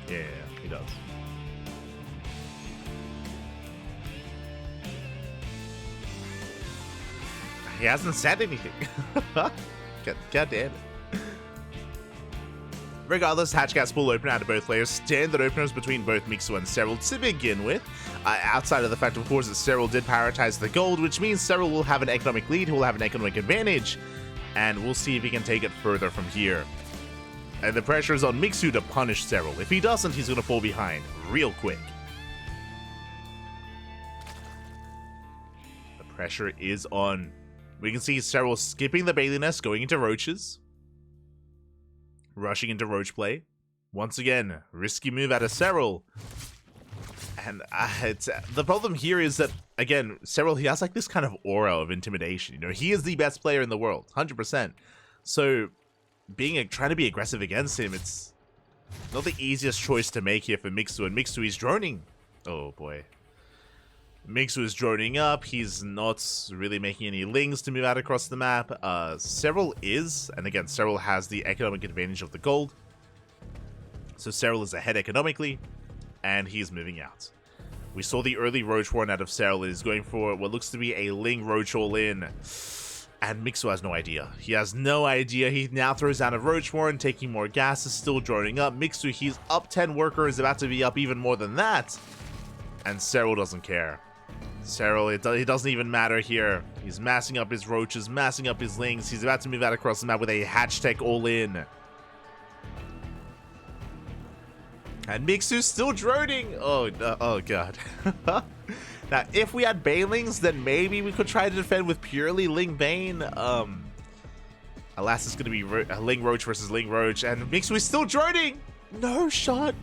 Yeah, he does. He hasn't said anything. God damn it. Regardless, hatchcats will open out of both layers. Standard openers between both Mixu and Serral to begin with. Outside of the fact, of course, that Serral did prioritize the gold, which means Serral will have an economic lead, he will have an economic advantage, and we'll see if he can take it further from here. And the pressure is on Mixu to punish Serral. If he doesn't, he's going to fall behind real quick. Pressure is on. We can see Serral skipping the Bailey Nest, going into Roaches. Rushing into Roach play. Once again, risky move out of Serral. And the problem here is that, again, Serral, he has like this kind of aura of intimidation. You know, he is the best player in the world, 100%. So, trying to be aggressive against him, it's not the easiest choice to make here for Mixu. And Mixu is droning. Oh boy. Mixu is droning up. He's not really making any lings to move out across the map. Serral is, and again, Serral has the economic advantage of the gold. So Serral is ahead economically, and he's moving out. We saw the early Roach Warren out of Serral. He's going for what looks to be a Ling Roach all-in. And Mixu has no idea. He has no idea. He now throws down a Roach Warren, taking more gas, is still droning up. Mixu, he's up 10 workers, about to be up even more than that. And Serral doesn't care. Serral, it doesn't even matter here. He's massing up his Roaches, massing up his Lings. He's about to move out across the map with a Hatch Tech all-in. And Mixu's still droning. Oh god. Now, if we had Banelings, then maybe we could try to defend with purely Ling Bane. Alas, it's going to be Ling Roach versus Ling Roach. And Mixu is still droning. No shot.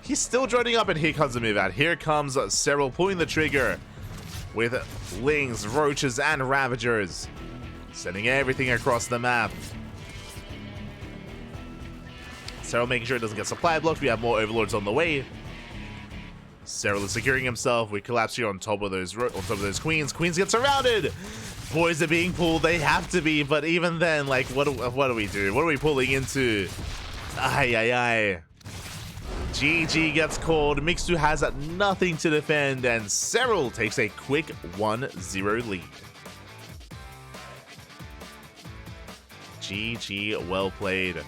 He's still droning up, and here comes the move out. Here comes Serral pulling the trigger with Lings, Roaches, and Ravagers. Sending everything across the map. Serral making sure it doesn't get supply blocked. We have more Overlords on the way. Serral is securing himself. We collapse here on top of those queens. Queens get surrounded. Boys are being pulled. They have to be, but even then, like, what do we do? What are we pulling into? Ay. GG gets called. Mixu has nothing to defend, and Serral takes a quick 1-0 lead. GG, well played.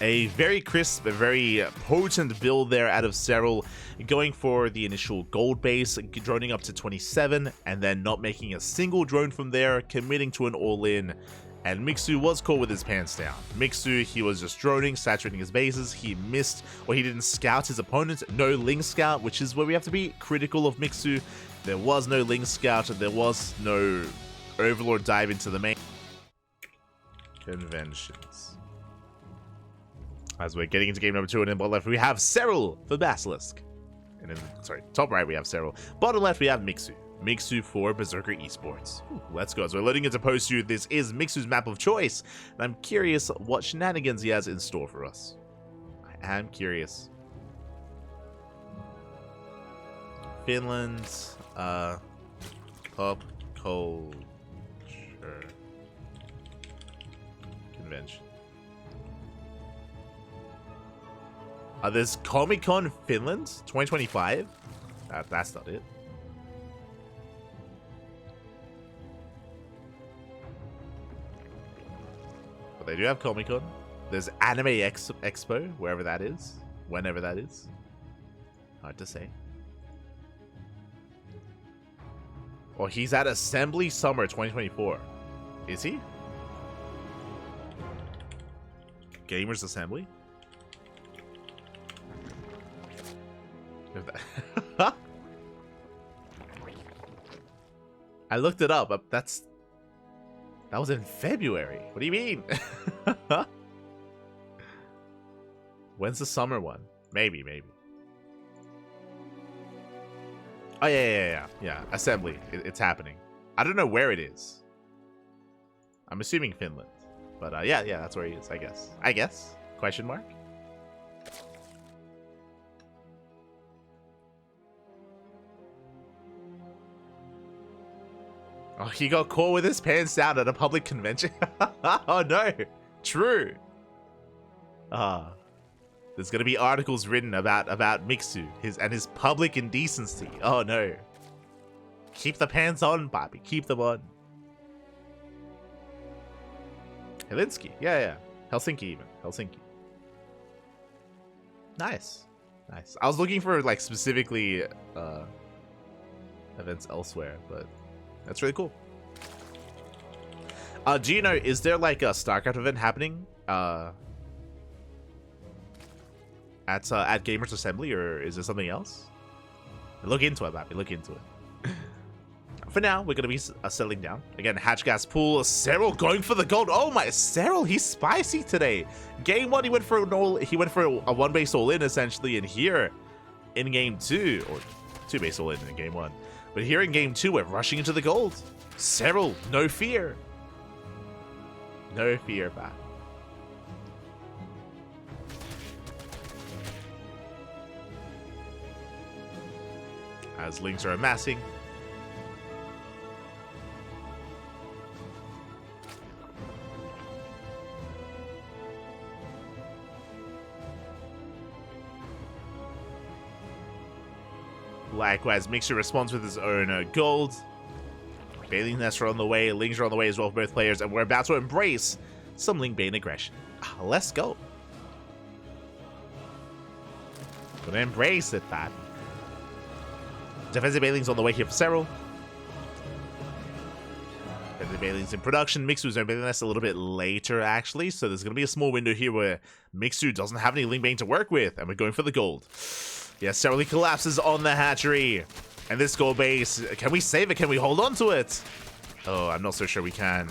A very crisp, a very potent build there out of Serral, going for the initial gold base, droning up to 27, and then not making a single drone from there, committing to an all-in. And Mixu was caught with his pants down. Mixu, he was just droning, saturating his bases. He missed, or he didn't scout his opponent. No Ling Scout, which is where we have to be critical of Mixu. There was no Ling Scout. There was no Overlord dive into the main conventions. As we're getting into game number 2, and in bottom left, we have Serral for BASILISK. And in, top right, we have Serral. Bottom left, we have Mixu. Mixu for Berserker eSports. Ooh, let's go. So we're loading into post 2. This is Mixu's map of choice. And I'm curious what shenanigans he has in store for us. I am curious. Finland, pop culture convention. There's Comic-Con Finland 2025. That's not it. But they do have Comic-Con. There's Anime Expo, wherever that is. Whenever that is. Hard to say. Oh, he's at Assembly Summer 2024. Is he? Gamers Assembly? I looked it up. That was in February. What do you mean? When's the summer one? Maybe. Oh yeah. Assembly. It's happening. I don't know where it is. I'm assuming Finland, but yeah, that's where he is. I guess. Question mark. Oh, he got caught with his pants down at a public convention. Oh no, true. There's gonna be articles written about Mixu, his public indecency. Oh no. Keep the pants on, Bobby. Keep them on. Helsinki, yeah. Helsinki even. Helsinki. Nice. I was looking for like specifically events elsewhere, but that's really cool. Do you know, is there like a StarCraft event happening at Gamers Assembly, or is there something else? Look into it, Bobby. Look into it. for now, we're going to be settling down. Again, Hatch Gas Pool, Serral going for the gold. Oh my, Serral, he's spicy today. Game 1, he went for a one base all in essentially, and here in game 2, or 2 base all in game 1. But here in game 2, we're rushing into the gold. Serral, no fear. No fear, man. As links are amassing. Likewise, Mixu responds with his own gold. Bailey nests are on the way, Lings are on the way as well for both players, and we're about to embrace some Ling Bane aggression. Let's go. Gonna embrace it, man. Defensive Bailing's on the way here for Serral. Defensive Bailing's in production. Mixu's own Bailing nest a little bit later, actually, so there's gonna be a small window here where Mixu doesn't have any Ling Bane to work with, and we're going for the gold. Yes, Serral collapses on the hatchery. And this gold base, can we save it? Can we hold on to it? Oh, I'm not so sure we can.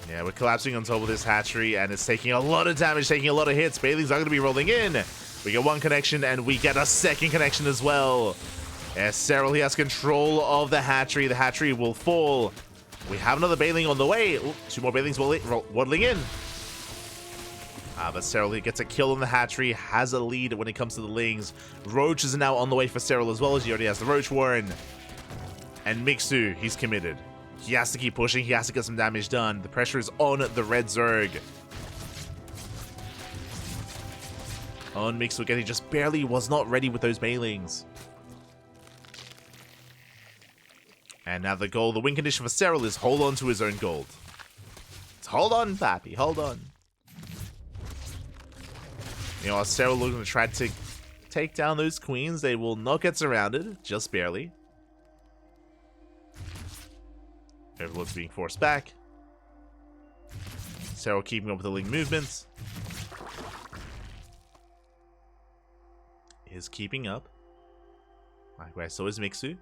Yeah, we're collapsing on top of this hatchery, and it's taking a lot of damage, taking a lot of hits. Bailey's are going to be rolling in. We get one connection, and we get a second connection as well. Yes, Serral, he has control of the hatchery. The hatchery will fall. We have another Bailing on the way. Ooh, 2 more Bailings waddling in. But Serral, he gets a kill on the hatchery, has a lead when it comes to the Lings. Roaches are now on the way for Serral as well, as he already has the Roach Warren. And Mixu, he's committed. He has to keep pushing, he has to get some damage done. The pressure is on the red Zerg. On Mixu again, he just barely was not ready with those Bailings. And now the goal, the win condition for Serral is hold on to his own gold. It's hold on, Pappy, hold on. You know, Serral looking to try to take down those queens. They will not get surrounded, just barely. Everyone's being forced back. Serral keeping up with the Ling movements. Is keeping up. Likewise, so is Mixu.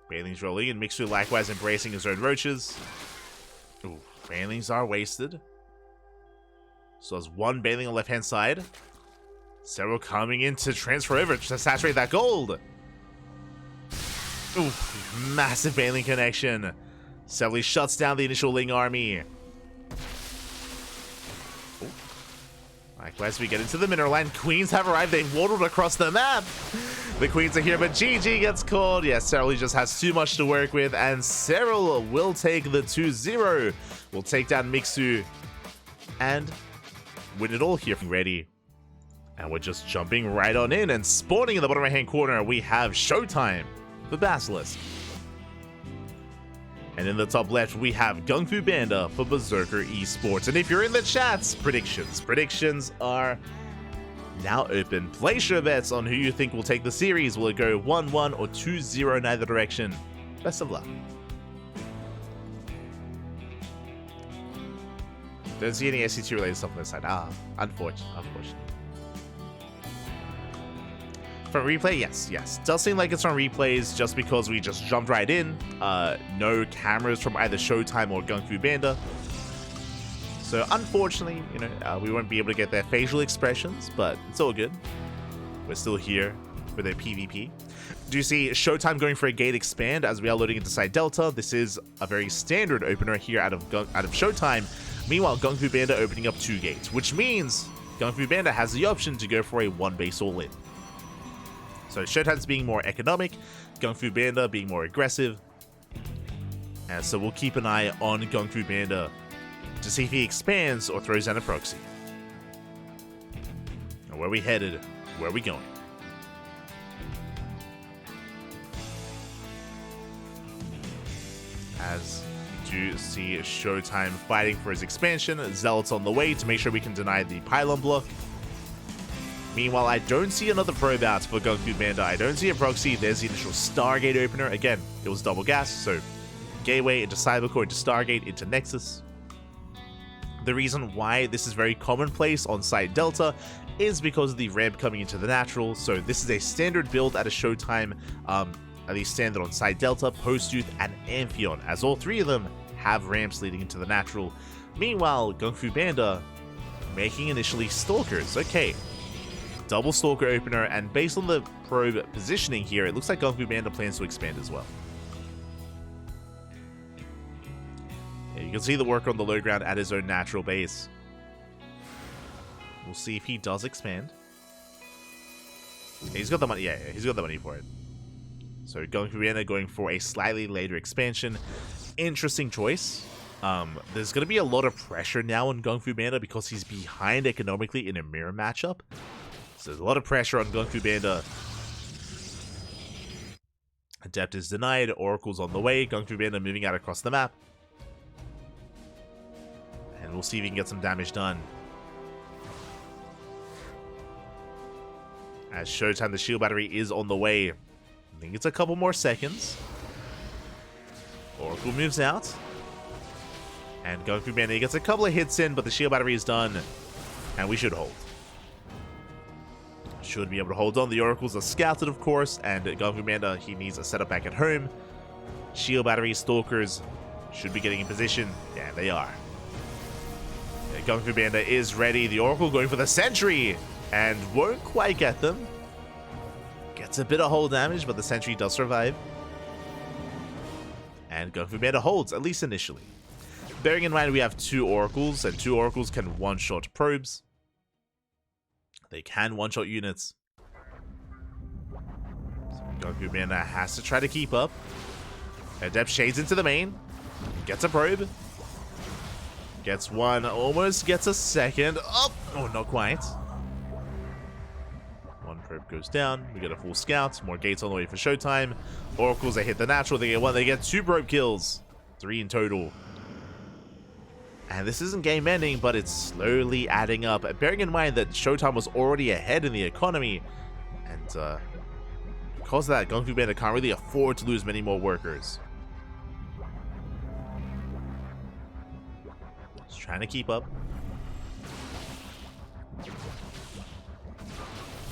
Bailing's rolling, and Mixu likewise embracing his own roaches. Ooh, Bailings are wasted. So there's one Bailing on the left-hand side. Serral coming in to transfer over to saturate that gold. Ooh, massive Bailing connection. Serral shuts down the initial Ling army. Ooh. Likewise, we get into the mineral line. Queens have arrived. They've waddled across the map. The Queens are here, but GG gets called. Yeah, Serral just has too much to work with, and Serral will take the 2-0. We'll take down Mixu and win it all here. Ready. And we're just jumping right on in, and spawning in the bottom right hand corner, we have ShoWTimE for BASILISK. And in the top left, we have GunGFuBanDa for Berserker eSports. And if you're in the chats, predictions are now open. Place your bets on who you think will take the series. Will it go 1-1 or 2-0 in either direction? Best of luck. Don't see any SC2 related stuff on this side. Unfortunate. From replay, yes. Does seem like it's from replays just because we just jumped right in. No cameras from either ShoWTimE or GunGFuBanDa. So unfortunately, you know, we won't be able to get their facial expressions, but it's all good. We're still here for their PvP. Do you see ShoWTimE going for a gate expand as we are loading into side Delta? This is a very standard opener here out of ShoWTimE. Meanwhile, GunGFuBanDa opening up 2 gates, which means GunGFuBanDa has the option to go for a 1 base all-in. So ShoWTimE's being more economic, GunGFuBanDa being more aggressive. And so we'll keep an eye on GunGFuBanDa to see if he expands or throws down a proxy. And where are we headed? Where are we going? As we do see ShoWTimE fighting for his expansion, Zealots on the way to make sure we can deny the pylon block. Meanwhile, I don't see another probe out for GunGFuBanDa. I don't see a proxy. There's the initial Stargate opener. Again, it was double gas, so Gateway into Cybercore, into Stargate, into Nexus. The reason why this is very commonplace on site Delta is because of the ramp coming into the natural. So this is a standard build at a ShoWTimE at least standard on Side Delta, Post Youth, and Amphion, as all three of them have ramps leading into the natural. Meanwhile, GunGFuBanDa making initially Stalkers. Okay, double Stalker opener, and based on the probe positioning here, it looks like GunGFuBanDa plans to expand as well. Yeah, you can see the worker on the low ground at his own natural base. We'll see if he does expand. He's got the money, yeah, he's got the money for it. So GunGFuBanDa going for a slightly later expansion. Interesting choice. There's going to be a lot of pressure now on GunGFuBanDa because he's behind economically in a mirror matchup. So there's a lot of pressure on GunGFuBanDa. Adept is denied, Oracle's on the way, GunGFuBanDa moving out across the map. And we'll see if he can get some damage done. As ShoWTimE, the shield battery is on the way. I think it's a couple more seconds. Oracle moves out. And GunGFuBanDa gets a couple of hits in, but the shield battery is done. And we should hold. Should be able to hold on. The Oracles are scouted, of course. And GunGFuBanDa, he needs a setup back at home. Shield battery, Stalkers should be getting in position. Yeah, they are. Yeah, GunGFuBanDa is ready. The Oracle going for the sentry. And won't quite get them. Gets a bit of hull damage, but the sentry does survive. And GunGFuBanDa holds, at least initially. Bearing in mind we have 2 Oracles, and 2 Oracles can one-shot probes. They can one-shot units. So GunGFuBanDa has to try to keep up. Adept shades into the main. Gets a probe. Gets one, almost gets a second. Oh, not quite. One probe goes down. We get a full scout. More gates on the way for ShoWTimE. Oracles, they hit the natural. They get 1. They get 2 probe kills. 3 in total. And this isn't game ending, but it's slowly adding up. Bearing in mind that ShoWTimE was already ahead in the economy. And because of that, GunGFuBanDa can't really afford to lose many more workers. Just trying to keep up.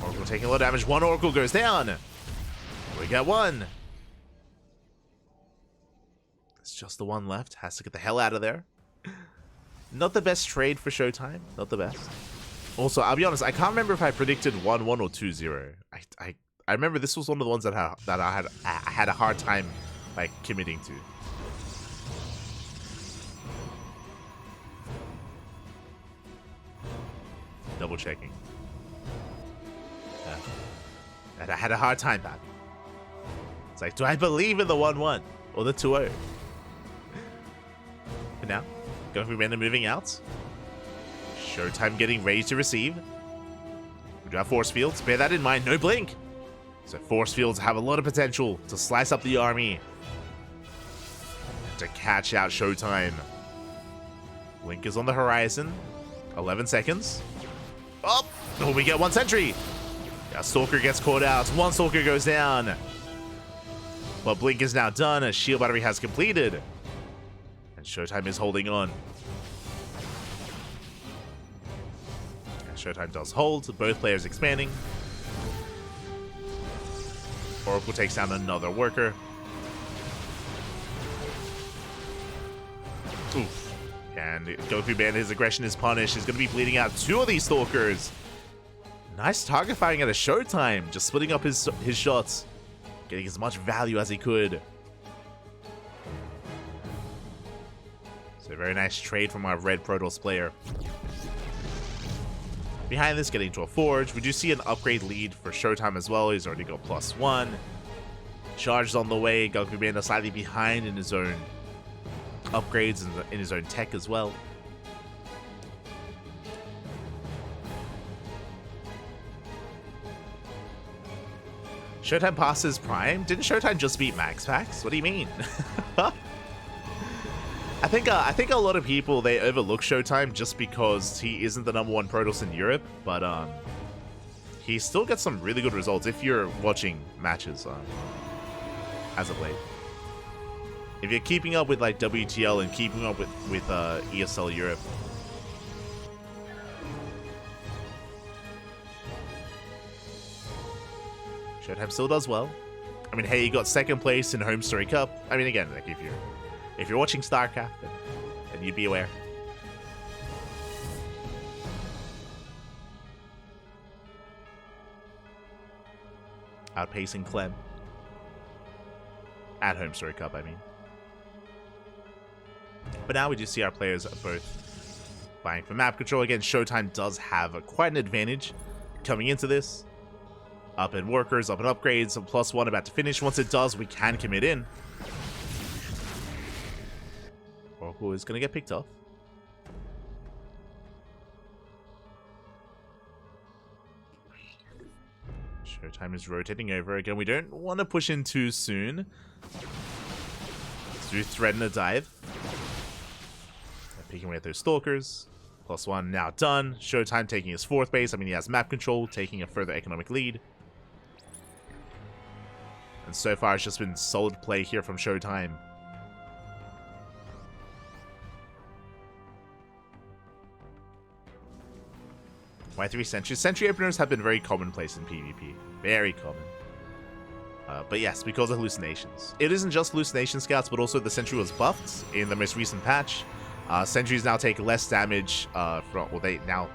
Oracle taking a lot of damage. 1 Oracle goes down. We got 1. It's just the 1 left. Has to get the hell out of there. Not the best trade for ShoWTimE. Not the best. Also, I'll be honest, I can't remember if I predicted 1-1 or 2-0. I remember this was one of the ones that I had a hard time like committing to. Double checking. And I had a hard time back. It's like, do I believe in the 1-1 or the 2-0? And now, GunGFuBanDa moving out. ShoWTimE getting ready to receive. We do have force fields. Bear that in mind. No blink. So force fields have a lot of potential to slice up the army. And to catch out ShoWTimE. Blink is on the horizon. 11 seconds. Oh, we get 1 sentry. Yeah, Stalker gets caught out. 1 Stalker goes down. But blink is now done. A shield battery has completed. And ShoWTimE is holding on. And ShoWTimE does hold. Both players expanding. Oracle takes down another worker. Oof. And GunGFuBanDa, his aggression is punished. He's going to be bleeding out 2 of these Stalkers. Nice target firing at a ShoWTimE. Just splitting up his shots. Getting as much value as he could. So very nice trade from our red Protoss player. Behind this, getting to a forge. We do see an upgrade lead for ShoWTimE as well. He's already got +1. Charge's on the way. GunGFuBanDa slightly behind in his own upgrades and in his own tech as well. ShoWTimE passes Prime? Didn't ShoWTimE just beat Max Packs? What do you mean? I think a lot of people, they overlook ShoWTimE just because he isn't the #1 Protoss in Europe, but he still gets some really good results if you're watching matches as of late. If you're keeping up with like WTL and keeping up with ESL Europe. ShoWTimE still does well. I mean, hey, you got second place in Home Story Cup. I mean, again, like if you're watching StarCraft, then you'd be aware. Outpacing Clem. At Home Story Cup, I mean. But now we do see our players both vying for map control. Again, ShoWTimE does have quite an advantage coming into this. Up in workers, up in upgrades, and +1 about to finish. Once it does, we can commit in. Oracle is going to get picked off. ShoWTimE is rotating over. Again, we don't want to push in too soon. Let's do thread and a dive. Picking away at those stalkers. +1 now done. ShoWTimE taking his 4th base. I mean, he has map control, taking a further economic lead. And so far, it's just been solid play here from ShoWTimE. Y3 Sentry. Sentry openers have been very commonplace in PvP. Very common. But yes, because of hallucinations. It isn't just hallucination scouts, but also the Sentry was buffed in the most recent patch. Sentries now take less damage from, well, they now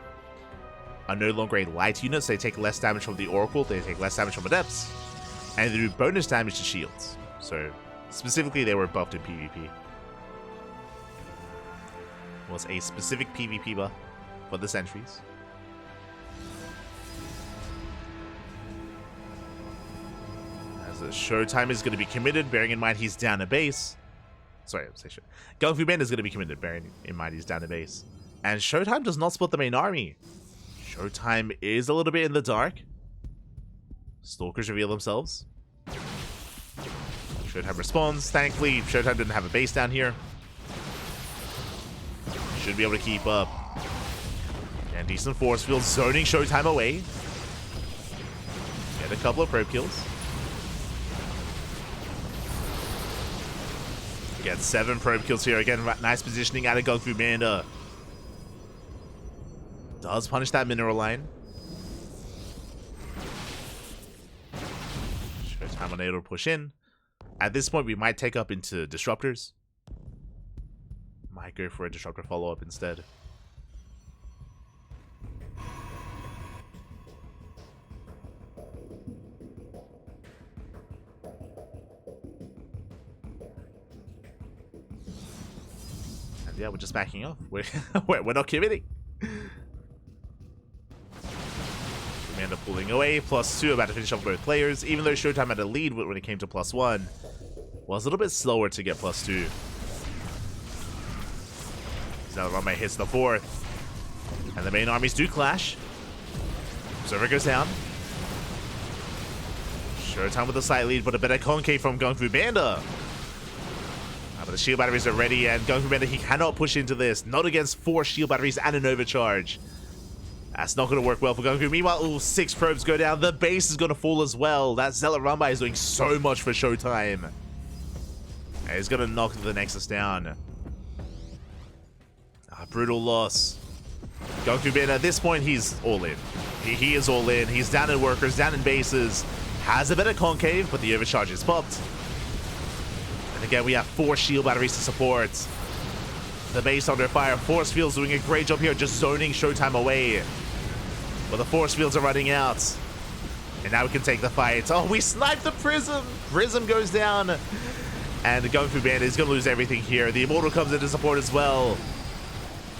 are no longer a light unit, so they take less damage from the Oracle, they take less damage from Adepts, and they do bonus damage to shields. So, specifically, they were buffed in PvP. It was a specific PvP buff for the Sentries. As the ShoWTimE is going to be committed, bearing in mind he's down a base. Sorry, I'm saying shit. GunGFuBanDa is going to be committed, bearing in mind he's down a base. And ShoWTimE does not split the main army. ShoWTimE is a little bit in the dark. Stalkers reveal themselves. ShoWTimE responds. Thankfully, ShoWTimE didn't have a base down here. Should be able to keep up. And decent force field zoning ShoWTimE away. Get a couple of probe kills. Get 7 probe kills here. Again, nice positioning out of GunGFuBanDa. Does punish that mineral line. ShoWTimE unable to push in. At this point, we might take up into disruptors. Might go for a disruptor follow-up instead. Yeah, we're just backing off. We're not committing. Amanda pulling away. +2 about to finish off both players. Even though ShoWTimE had a lead when it came to +1, was a little bit slower to get +2. So Runway hits the 4th. And the main armies do clash. Berserker goes down. ShoWTimE with a slight lead, but a better CranKy from GunGFuBanDa. But the shield batteries are ready, and GunGFuBanDa, he cannot push into this. Not against 4 shield batteries and an overcharge. That's not going to work well for GunGFu. Meanwhile, 6 probes go down. The base is going to fall as well. That Zealot Runby is doing so much for ShoWTimE. And he's going to knock the Nexus down. Brutal loss. GunGFuBanDa, at this point, he's all in. He is all in. He's down in workers, down in bases. Has a better concave, but the overcharge is popped. And again, we have 4 shield batteries to support. The base under fire. Force fields doing a great job here, just zoning ShoWTimE away. But the force fields are running out. And now we can take the fight. Oh, we sniped the Prism. Prism goes down. And GunGFuBanDa is going to lose everything here. The Immortal comes into support as well.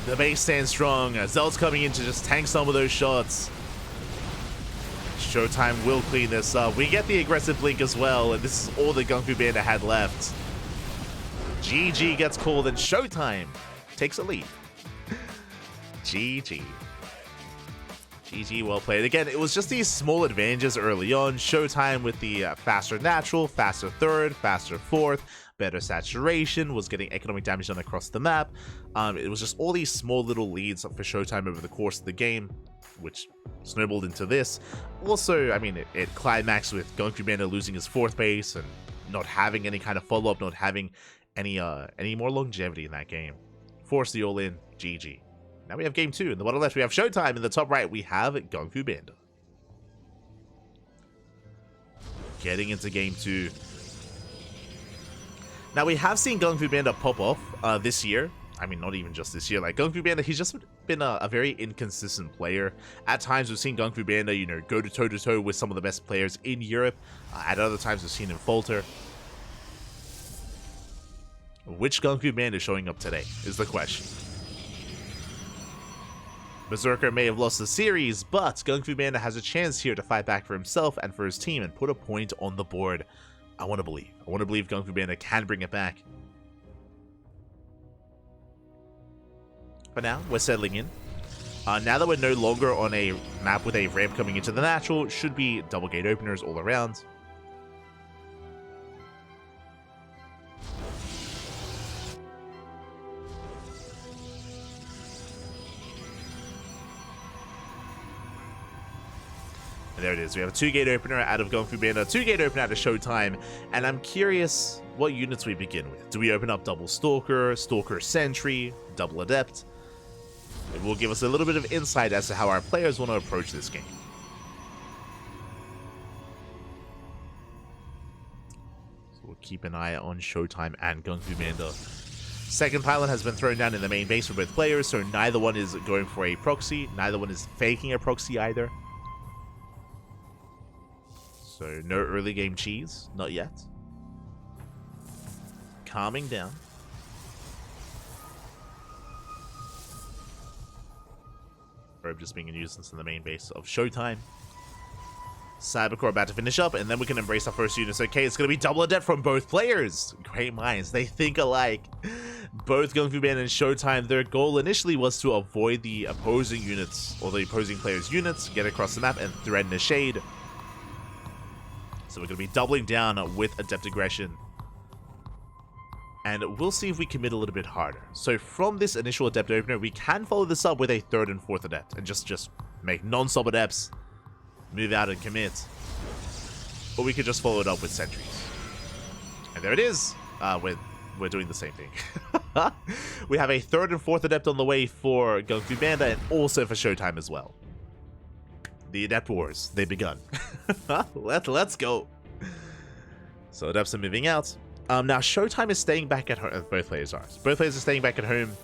The base stands strong. Zell's coming in to just tank some of those shots. ShoWTimE will clean this up. We get the aggressive blink as well. And this is all that GunGFuBanDa had left. GG gets called and ShoWTimE takes a lead. GG. GG, well played. Again, it was just these small advantages early on. ShoWTimE with the faster natural, faster third, faster fourth, better saturation, was getting economic damage done across the map. It was just all these small little leads for ShoWTimE over the course of the game, which snowballed into this. Also, I mean, it climaxed with GunGFuBanDa losing his 4th base and not having any kind of follow-up, not having any more longevity in that game. Force the all-in, GG. Now we have game 2. In the bottom left, we have ShoWTimE. In the top right, we have GunGFuBanDa. getting into game 2. Now, we have seen GunGFuBanDa pop off this year. I mean, not even just this year. Like, GunGFuBanDa, he's just been a very inconsistent player. At times, we've seen GunGFuBanDa, you know, go to toe-to-toe with some of the best players in Europe. At other times, we've seen him falter. Which GunGFuBanDa is showing up today is the question. Berserker may have lost the series, but GunGFuBanDa has a chance here to fight back for himself and for his team and put a point on the board. I want to believe. I want to believe GunGFuBanDa can bring it back. But now, we're settling in. Now that we're no longer on a map with a ramp coming into the natural, should be double gate openers all around. And there it is. We have a 2-gate opener out of GunGFuBanDa, 2-gate opener out of ShoWTimE, and I'm curious what units we begin with. Do we open up double Stalker, Stalker Sentry, double Adept? It will give us a little bit of insight as to how our players want to approach this game. So we'll keep an eye on ShoWTimE and GunGFuBanDa. Second pylon has been thrown down in the main base for both players, so neither one is going for a proxy, neither one is faking a proxy either. So no early game cheese, not yet. Calming down. Probe just being a nuisance in the main base of ShoWTimE. Cybercore about to finish up, and then we can embrace our first units. Okay, it's going to be double Adept from both players. Great minds, they think alike. Both GunGFuBanDa and ShoWTimE, their goal initially was to avoid the opposing units, or the opposing players' units, get across the map and threaten the shade. So we're going to be doubling down with Adept Aggression. And we'll see if we commit a little bit harder. So from this initial Adept opener, we can follow this up with a 3rd and 4th Adept. And just make non-stop Adepts, move out and commit. Or we could just follow it up with Sentries. And there it is. We're doing the same thing. We have a 3rd and 4th Adept on the way for GunGFuBanDa and also for ShoWTimE as well. The Adept Wars, they've begun. Let's go. So Adepts are moving out. Now ShoWTimE is staying back at home. Both players are. Both players are staying back at home.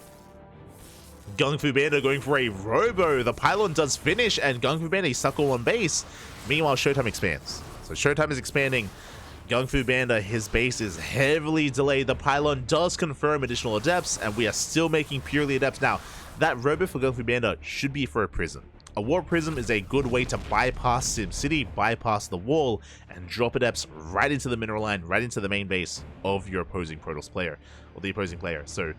GunGFuBanDa going for a Robo. The pylon does finish, and GunGFuBanDa is stuck on base. Meanwhile, ShoWTimE expands. So ShoWTimE is expanding. GunGFuBanDa, his base is heavily delayed. The pylon does confirm additional Adepts, and we are still making purely Adepts. Now, that Robo for GunGFuBanDa should be for a Prism. A War Prism is a good way to bypass SimCity, bypass the wall, and drop Adepts right into the mineral line, right into the main base of your opposing Protoss player, or the opposing player. So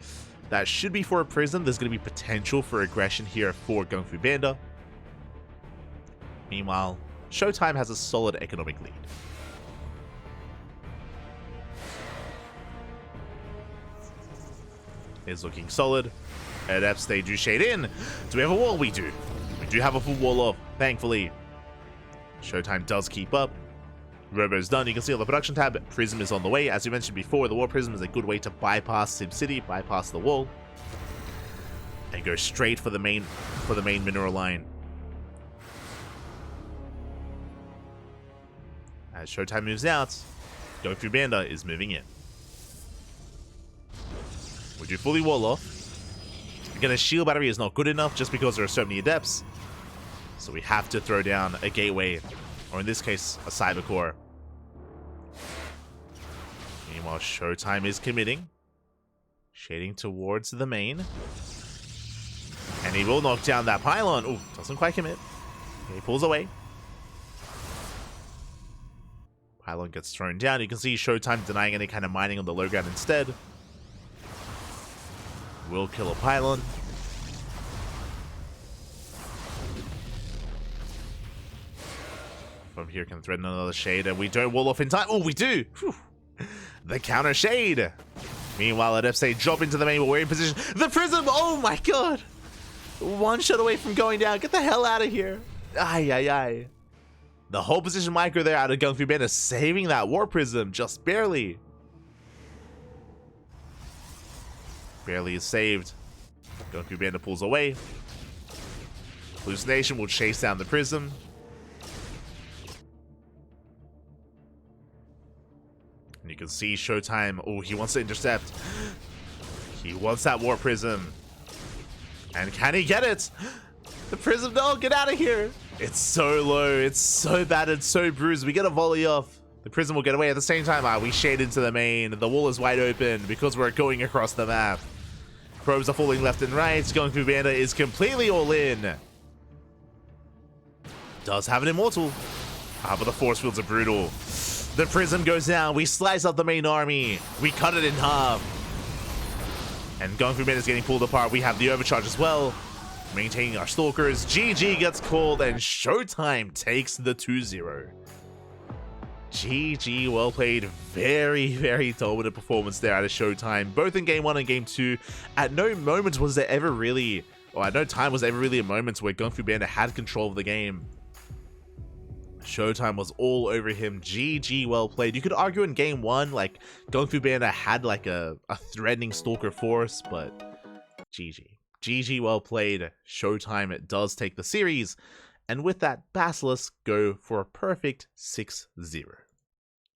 that should be for a Prism. There's going to be potential for aggression here for GunGFuBanDa. Meanwhile, ShoWTimE has a solid economic lead. Is looking solid. Adepts, they do shade in. Do we have a wall? We do. We do have a full wall off, thankfully. ShoWTimE does keep up. Robo's done. You can see on the production tab, Prism is on the way. As we mentioned before, the War Prism is a good way to bypass SimCity, bypass the wall, and go straight for the main mineral line. As ShoWTimE moves out, GunGFuBanDa is moving in. We do fully wall off. Again, a shield battery is not good enough just because there are so many Adepts. So we have to throw down a gateway, or in this case, a Cybercore. Meanwhile, ShoWTimE is committing. Shading towards the main. And he will knock down that pylon. Ooh, doesn't quite commit. Okay, he pulls away. Pylon gets thrown down. You can see ShoWTimE denying any kind of mining on the low ground instead. Will kill a pylon. From here can threaten another shade, and we don't wall off in time. Oh, we do! Whew. The counter shade! Meanwhile, Adepts, they drop into the main, but we're in position. The Prism! Oh my god! One shot away from going down. Get the hell out of here. Ay, ay, ay. The whole position micro there out of GunGFuBanDa, saving that War Prism, just barely. Barely is saved. GunGFuBanDa pulls away. Hallucination will chase down the Prism. can see ShoWTimE. Oh, he wants to intercept. He wants that Warp Prism. And can he get it? The Prism, no, get out of here. It's so low. It's so battered, so bruised. We get a volley off. The Prism will get away at the same time. We shade into the main. The wall is wide open because we're going across the map. Probes are falling left and right. GunGFuBanDa is completely all in. Does have an Immortal. But the force fields are brutal. The Prism goes down. We slice up the main army. We cut it in half. And GunGFuBanDa is getting pulled apart. We have the overcharge as well. Maintaining our Stalkers. GG gets called and ShoWTimE takes the 2-0. GG, well played. Very, very dominant performance there out of ShoWTimE, both in game 1 and game 2. At no moment was there ever really, or at no time was there ever really a moment where GunGFuBanDa had control of the game. ShoWTimE was all over him. GG, well played. You could argue in game 1, like, GunGFuBanDa had like a threatening Stalker force, but GG. GG, well played. ShoWTimE does take the series. And with that, BASILISK go for a perfect 6-0.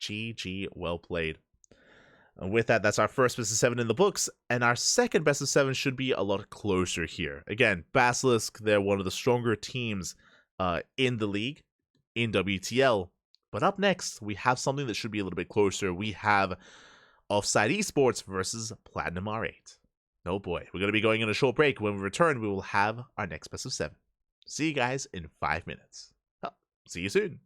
GG, well played. And with that, that's our first best of 7 in the books, and our second best of 7 should be a lot closer here. Again, BASILISK, they're one of the stronger teams in the league, in WTL. But up next, we have something that should be a little bit closer. We have Offside Esports versus Platinum R8. Oh boy, we're going to be going on a short break. When we return, we will have our next best of 7. See you guys in 5 minutes. Oh, see you soon.